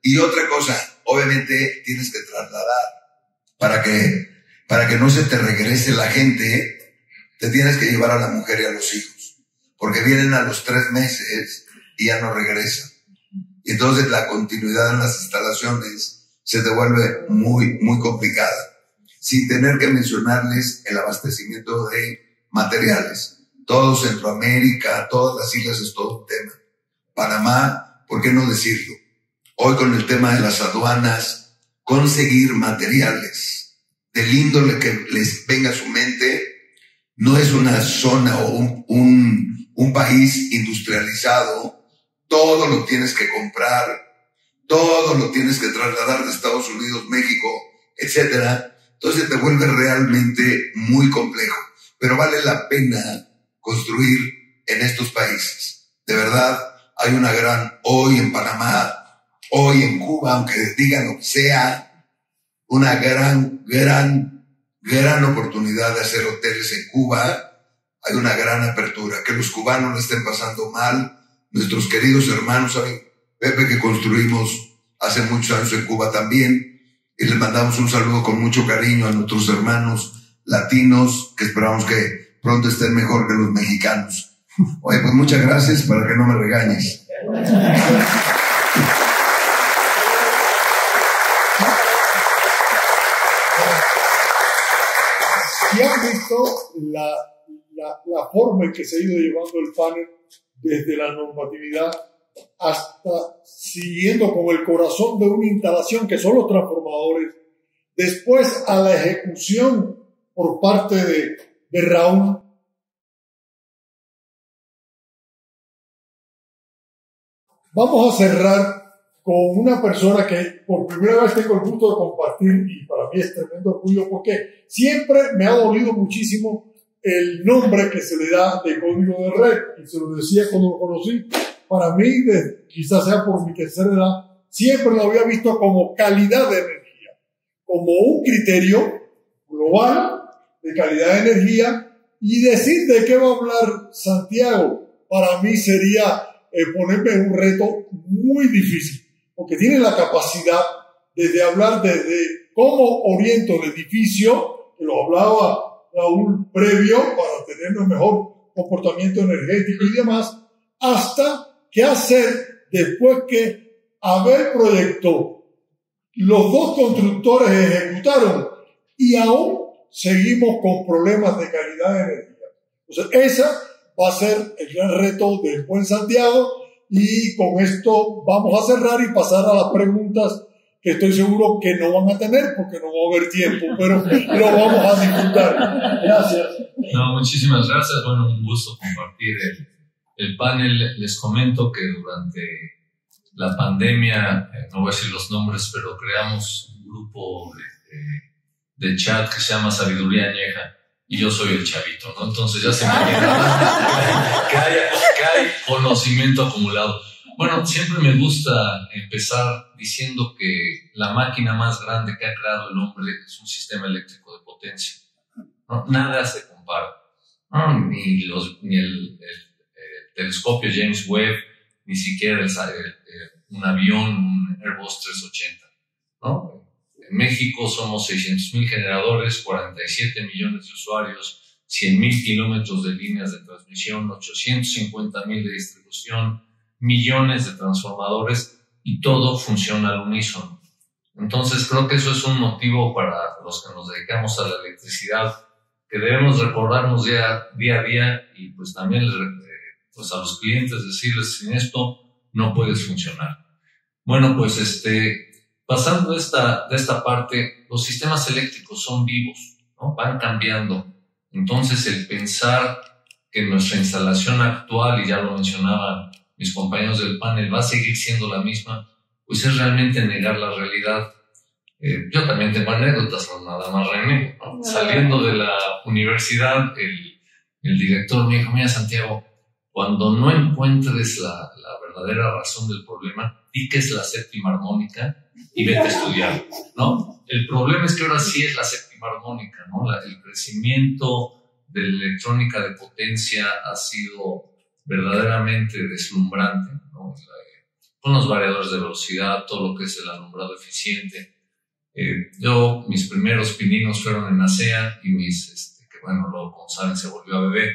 Y otra cosa, obviamente tienes que trasladar para que no se te regrese la gente. Te tienes que llevar a la mujer y a los hijos, porque vienen a los 3 meses y ya no regresan. Y entonces la continuidad en las instalaciones se te vuelve muy, muy complicada, sin tener que mencionarles el abastecimiento de materiales. Todo Centroamérica, todas las islas es todo un tema. Panamá, ¿por qué no decirlo? Hoy con el tema de las aduanas, conseguir materiales del índole que les venga a su mente. No es una zona o un país industrializado. Todo lo tienes que comprar, todo lo tienes que trasladar de Estados Unidos, México, etcétera. Entonces te vuelve realmente muy complejo, pero vale la pena construir en estos países. De verdad, hay una hoy en Panamá, hoy en Cuba, aunque digan lo que sea, una gran oportunidad de hacer hoteles en Cuba. Hay una gran apertura, que los cubanos lo estén pasando mal. Nuestros queridos hermanos, ¿saben? Pepe, que construimos hace muchos años en Cuba también, y les mandamos un saludo con mucho cariño a nuestros hermanos latinos, que esperamos que pronto estén mejor que los mexicanos. Oye, pues muchas gracias, para que no me regañes. Si han visto la forma en que se ha ido llevando el panel desde la normatividad hasta siguiendo con el corazón de una instalación que son los transformadores, después a la ejecución por parte de Raúl. Vamos a cerrar con una persona que por primera vez tengo el gusto de compartir, y para mí es tremendo orgullo porque siempre me ha dolido muchísimo el nombre que se le da de código de red, y se lo decía cuando lo conocí. Para mí, quizás sea por mi tercera edad, siempre lo había visto como calidad de energía, como un criterio global de calidad de energía. Y decir de qué va a hablar Santiago, para mí sería ponerme en un reto muy difícil, porque tiene la capacidad de hablar desde cómo oriento el edificio, que lo hablaba Raúl previo, para tener un mejor comportamiento energético y demás, hasta qué hacer después que Abel proyectó, los 2 constructores ejecutaron y aún seguimos con problemas de calidad de energía. Entonces, esa va a ser el gran reto del buen Santiago, y con esto vamos a cerrar y pasar a las preguntas que estoy seguro que no van a tener porque no va a haber tiempo, pero lo vamos a disfrutar. Gracias. No, muchísimas gracias. Bueno, un gusto compartir el panel, les comento que durante la pandemia, no voy a decir los nombres, pero creamos un grupo de chat que se llama Sabiduría Añeja, y yo soy el chavito, ¿no? Entonces ya se imagina que hay conocimiento acumulado. Bueno, siempre me gusta empezar diciendo que la máquina más grande que ha creado el hombre es un sistema eléctrico de potencia, ¿no? Nada se compara, ¿no? Ni el telescopio James Webb, ni siquiera un avión, un Airbus 380, ¿no? En México somos 600,000 generadores, 47 millones de usuarios, 100,000 kilómetros de líneas de transmisión, 850,000 de distribución, millones de transformadores, y todo funciona al unísono. Entonces creo que eso es un motivo para los que nos dedicamos a la electricidad, que debemos recordarnos día a día, y pues también pues a los clientes decirles: sin esto no puedes funcionar. Bueno, pues pasando de esta parte, los sistemas eléctricos son vivos, ¿no? Van cambiando. Entonces el pensar que nuestra instalación actual, y ya lo mencionaban mis compañeros del panel, va a seguir siendo la misma, pues es realmente negar la realidad. Yo también tengo anécdotas, no nada más René, ¿no? Saliendo de la universidad, el director me dijo: mira, Santiago, cuando no encuentres la verdadera razón del problema, di que es la séptima armónica y vete a estudiar, ¿no? El problema es que ahora sí es la séptima armónica, ¿no? El crecimiento de la electrónica de potencia ha sido verdaderamente deslumbrante, ¿no? Con los variadores de velocidad, todo lo que es el alumbrado eficiente. Mis primeros pininos fueron en ASEA, y que bueno, luego, como saben, se volvió a bebé,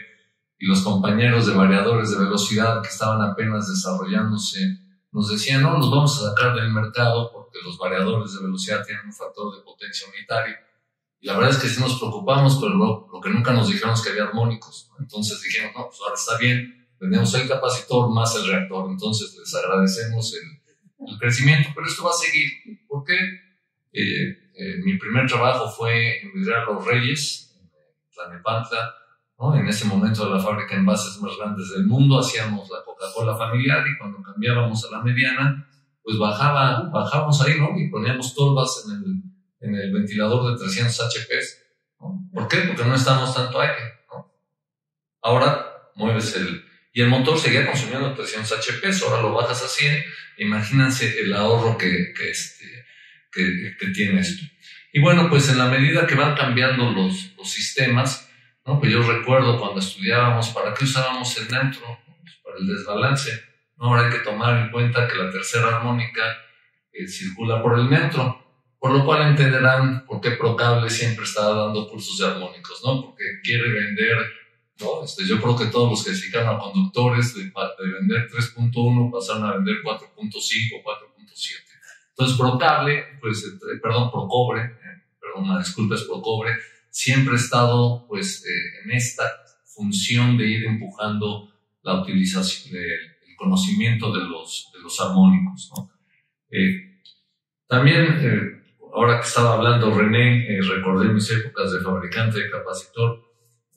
y los compañeros de variadores de velocidad que estaban apenas desarrollándose nos decían: no, los vamos a sacar del mercado porque los variadores de velocidad tienen un factor de potencia unitario. Y la verdad es que sí nos preocupamos, pero lo que nunca nos dijeron es que había armónicos, ¿no? Entonces dijimos: no, pues ahora está bien, vendemos el capacitor más el reactor. Entonces les agradecemos el crecimiento, pero esto va a seguir. ¿Por qué? Mi primer trabajo fue en Vidriera Los Reyes, en Tlalnepantla, ¿no? En ese momento la fábrica de envases más grandes del mundo. Hacíamos la Coca-Cola familiar, y cuando cambiábamos a la mediana, pues bajábamos ahí, ¿no? Y poníamos tolvas en el ventilador de 300 HPs, ¿no? ¿Por qué? Porque no estamos tanto aire, ¿no? Ahora mueves y el motor seguía consumiendo 300 HPs, ahora lo bajas a 100, imagínense el ahorro que tiene esto. Y bueno, pues en la medida que van cambiando los sistemas, ¿no? Pues yo recuerdo cuando estudiábamos, ¿para qué usábamos el neutro? Pues para el desbalance, ¿no? Ahora hay que tomar en cuenta que la tercera armónica circula por el neutro, por lo cual entenderán por qué Procable siempre está dando cursos de armónicos, ¿no? Porque quiere vender, ¿no? Yo creo que todos los que se dedican a conductores, de vender 3.1 pasaron a vender 4.5 o 4.7. Entonces Procable, Procobre, una disculpa, es Procobre, siempre ha estado pues en esta función de ir empujando la utilización el conocimiento de los armónicos, ¿no? También ahora que estaba hablando René, recordé mis épocas de fabricante de capacitor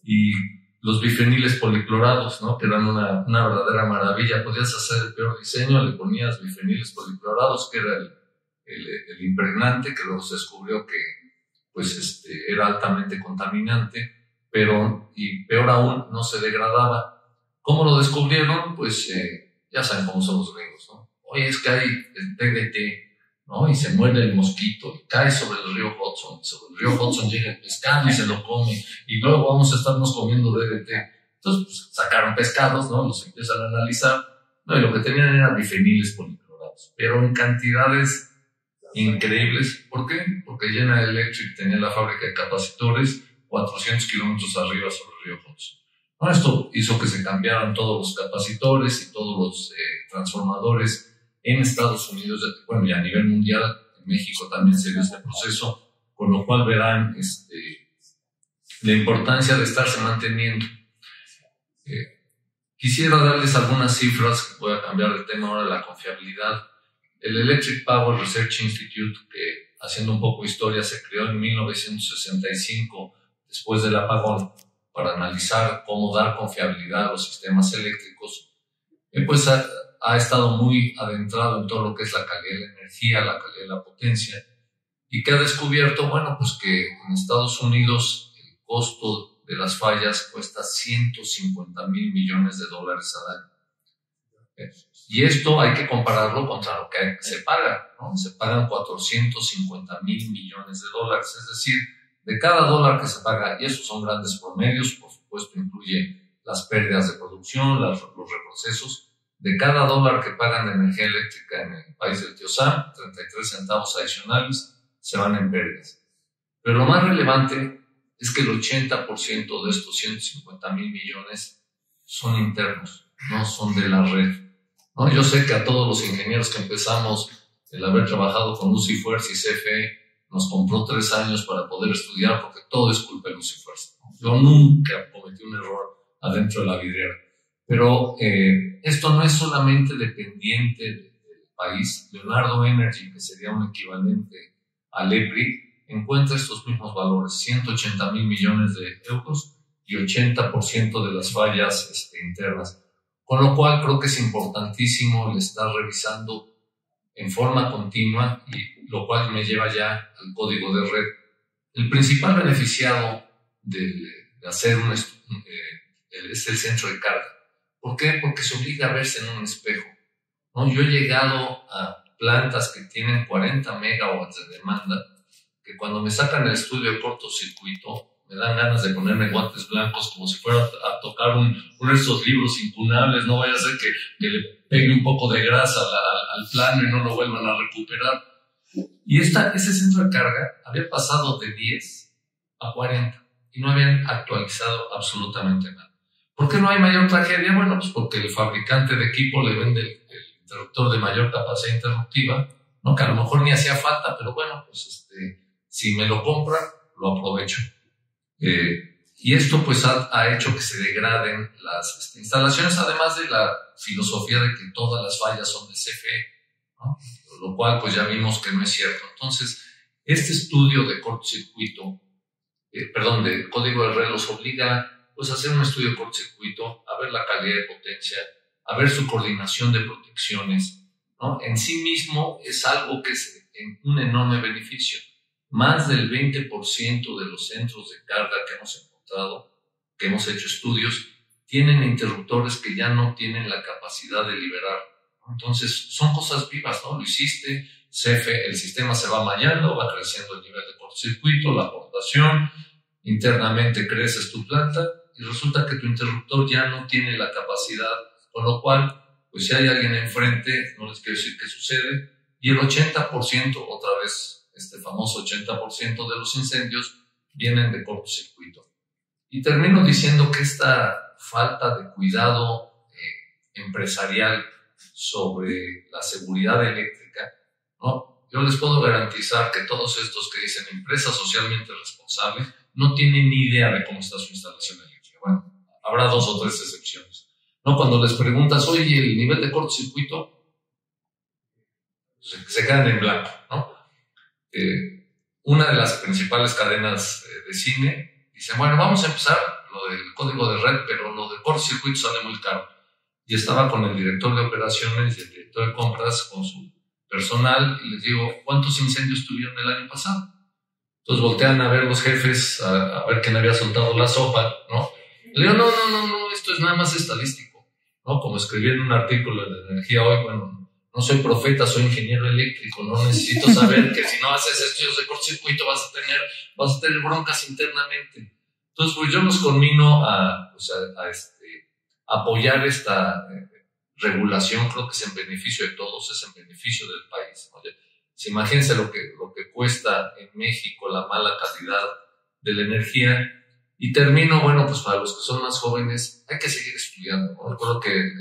y los bifeniles policlorados, ¿no? Que eran una verdadera maravilla. Podías hacer el peor diseño, le ponías bifeniles policlorados, que era el impregnante, que luego se descubrió que pues era altamente contaminante, y peor aún, no se degradaba. ¿Cómo lo descubrieron? Pues ya saben cómo son los gringos, ¿no? Oye, es que hay el DDT, ¿no? Y se muerde el mosquito, y cae sobre el río Hudson, y sobre el río Hudson llega el pescado y se lo come, y luego vamos a estarnos comiendo DDT. Entonces, pues, sacaron pescados, ¿no? Los empiezan a analizar, ¿no? Y lo que tenían eran bifeniles policlorados, pero en cantidades increíbles. ¿Por qué? Porque General Electric tenía la fábrica de capacitores 400 kilómetros arriba sobre el río Hudson, ¿no? Esto hizo que se cambiaran todos los capacitores y todos los transformadores en Estados Unidos, bueno, y a nivel mundial. En México también se dio este proceso, con lo cual verán la importancia de estarse manteniendo. Quisiera darles algunas cifras, voy a cambiar de tema ahora, la confiabilidad. El Electric Power Research Institute, que haciendo un poco de historia, se creó en 1965, después del apagón, para analizar cómo dar confiabilidad a los sistemas eléctricos, pues ha estado muy adentrado en todo lo que es la calidad de la energía, la calidad de la potencia, y que ha descubierto, bueno, pues que en Estados Unidos el costo de las fallas cuesta $150 mil millones al año. Y esto hay que compararlo contra lo que se paga, ¿no? Se pagan $450 mil millones, es decir, de cada dólar que se paga, y esos son grandes promedios, por supuesto incluye las pérdidas de producción, los reprocesos, de cada dólar que pagan de energía eléctrica en el país del tío Sam, 33 centavos adicionales se van en pérdidas. Pero lo más relevante es que el 80% de estos 150 mil millones son internos, no son de la red, ¿no? Yo sé que a todos los ingenieros que empezamos, el haber trabajado con Lucifuerza y CFE, nos compró 3 años para poder estudiar, porque todo es culpa de Lucifuerza, ¿no? Yo nunca cometí un error adentro de la vidriera. Pero esto no es solamente dependiente del país. Leonardo Energy, que sería un equivalente al EPRI, encuentra estos mismos valores, 180 mil millones de euros y 80% de las fallas internas. Con lo cual creo que es importantísimo el estar revisando en forma continua, y lo cual me lleva ya al código de red. El principal beneficiado de hacer es el centro de carga. ¿Por qué? Porque se obliga a verse en un espejo, ¿no? Yo he llegado a plantas que tienen 40 megawatts de demanda, que cuando me sacan el estudio de cortocircuito me dan ganas de ponerme guantes blancos como si fuera a tocar uno de esos libros impunables. No vaya a ser que le pegue un poco de grasa al plano y no lo vuelvan a recuperar. Y ese centro de carga había pasado de 10 a 40 y no habían actualizado absolutamente nada. ¿Por qué no hay mayor tragedia? Bueno, pues porque el fabricante de equipo le vende el interruptor de mayor capacidad interruptiva, ¿no? Que a lo mejor ni hacía falta, pero bueno, pues si me lo compra, lo aprovecho. Y esto pues ha hecho que se degraden las instalaciones, además de la filosofía de que todas las fallas son de CFE, ¿no? Lo cual pues ya vimos que no es cierto. Entonces, este estudio de cortocircuito, de código de red, los obliga pues a hacer un estudio de cortocircuito, a ver la calidad de potencia, a ver su coordinación de protecciones, ¿no? En sí mismo es algo que es un enorme beneficio. Más del 20% de los centros de carga que hemos encontrado, que hemos hecho estudios, tienen interruptores que ya no tienen la capacidad de liberar. Entonces, son cosas vivas, ¿no? Lo hiciste, el sistema se va mallando, va creciendo el nivel de cortocircuito, la aportación, internamente creces tu planta y resulta que tu interruptor ya no tiene la capacidad, con lo cual, pues si hay alguien enfrente, no les quiero decir qué sucede, y el 80%, otra vez, este famoso 80% de los incendios vienen de cortocircuito. Y termino diciendo que esta falta de cuidado empresarial sobre la seguridad eléctrica, ¿no? Yo les puedo garantizar que todos estos que dicen empresa socialmente responsable no tienen ni idea de cómo está su instalación eléctrica. Bueno, habrá 2 o 3 excepciones, ¿no? Cuando les preguntas, oye, el nivel de cortocircuito, se quedan en blanco, ¿no? Una de las principales cadenas de cine dice, bueno, vamos a empezar lo del código de red, pero lo de cortocircuito sale muy caro. Y estaba con el director de operaciones y el director de compras, con su personal, y les digo, ¿cuántos incendios tuvieron el año pasado? Entonces voltean a ver los jefes, a ver quién había soltado la sopa, ¿no? Y le digo, no, esto es nada más estadístico, ¿no? Como escribí en un artículo de Energía Hoy, bueno, no soy profeta, soy ingeniero eléctrico, no necesito saber que si no haces estudios de cortocircuito vas a tener broncas internamente. Entonces, pues yo los conmino a apoyar esta regulación. Creo que es en beneficio de todos, es en beneficio del país, ¿no? Imagínense lo que cuesta en México la mala calidad de la energía. Y termino, bueno, pues para los que son más jóvenes, hay que seguir estudiando, ¿no? Yo creo que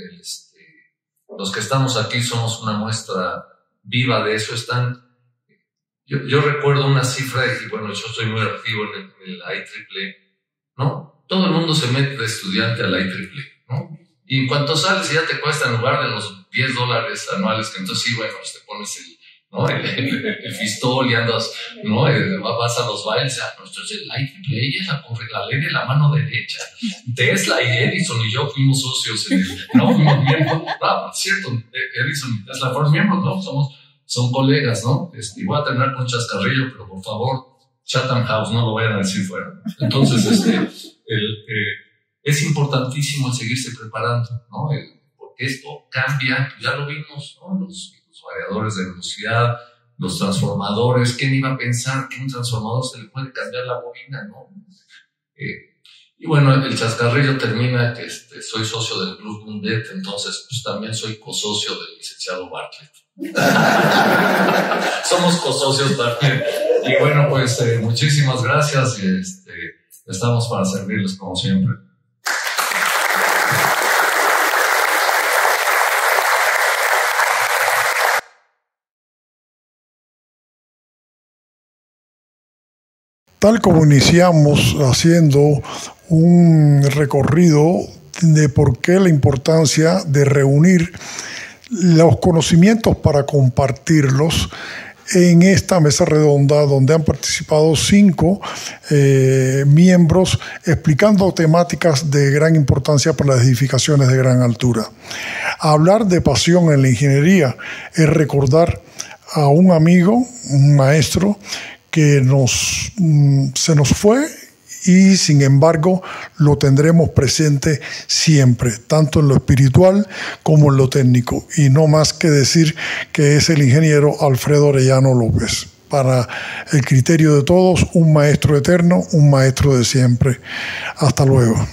los que estamos aquí somos una muestra viva de eso. Yo recuerdo una cifra, y bueno, yo estoy muy activo en el IEEE, ¿no? Todo el mundo se mete de estudiante al IEEE, ¿no? Y en cuanto sales ya te cuesta, en lugar de los $10 anuales, que entonces sí, bueno, pues te pones el fistol y andas, ¿no? Vas a los bailes, no, esto es el IEEE, es la ley de la mano derecha. Tesla y Edison y yo fuimos socios, ¿no? Fuimos miembros, por cierto, Edison y Tesla fueron miembros, ¿no? Son colegas, ¿no? Y voy a terminar con un chascarrillo, pero por favor, Chatham House, no lo vayan a decir fuera. Entonces, es importantísimo el seguirse preparando, ¿no? Porque esto cambia, ya lo vimos, ¿no? Los variadores de velocidad, los transformadores. ¿Quién iba a pensar que a un transformador se le puede cambiar la bobina, no? Y bueno, el chascarrillo termina que soy socio del Club Mundet, entonces pues también soy cosocio del licenciado Bartlett. Somos cosocios también. Y bueno, pues muchísimas gracias y estamos para servirles como siempre. Tal como iniciamos haciendo un recorrido de por qué la importancia de reunir los conocimientos para compartirlos en esta mesa redonda donde han participado 5 miembros explicando temáticas de gran importancia para las edificaciones de gran altura. Hablar de pasión en la ingeniería es recordar a un amigo, un maestro, que se nos fue y sin embargo lo tendremos presente siempre, tanto en lo espiritual como en lo técnico. Y no más que decir que es el ingeniero Alfredo Orellano López. Para el criterio de todos, un maestro eterno, un maestro de siempre. Hasta luego.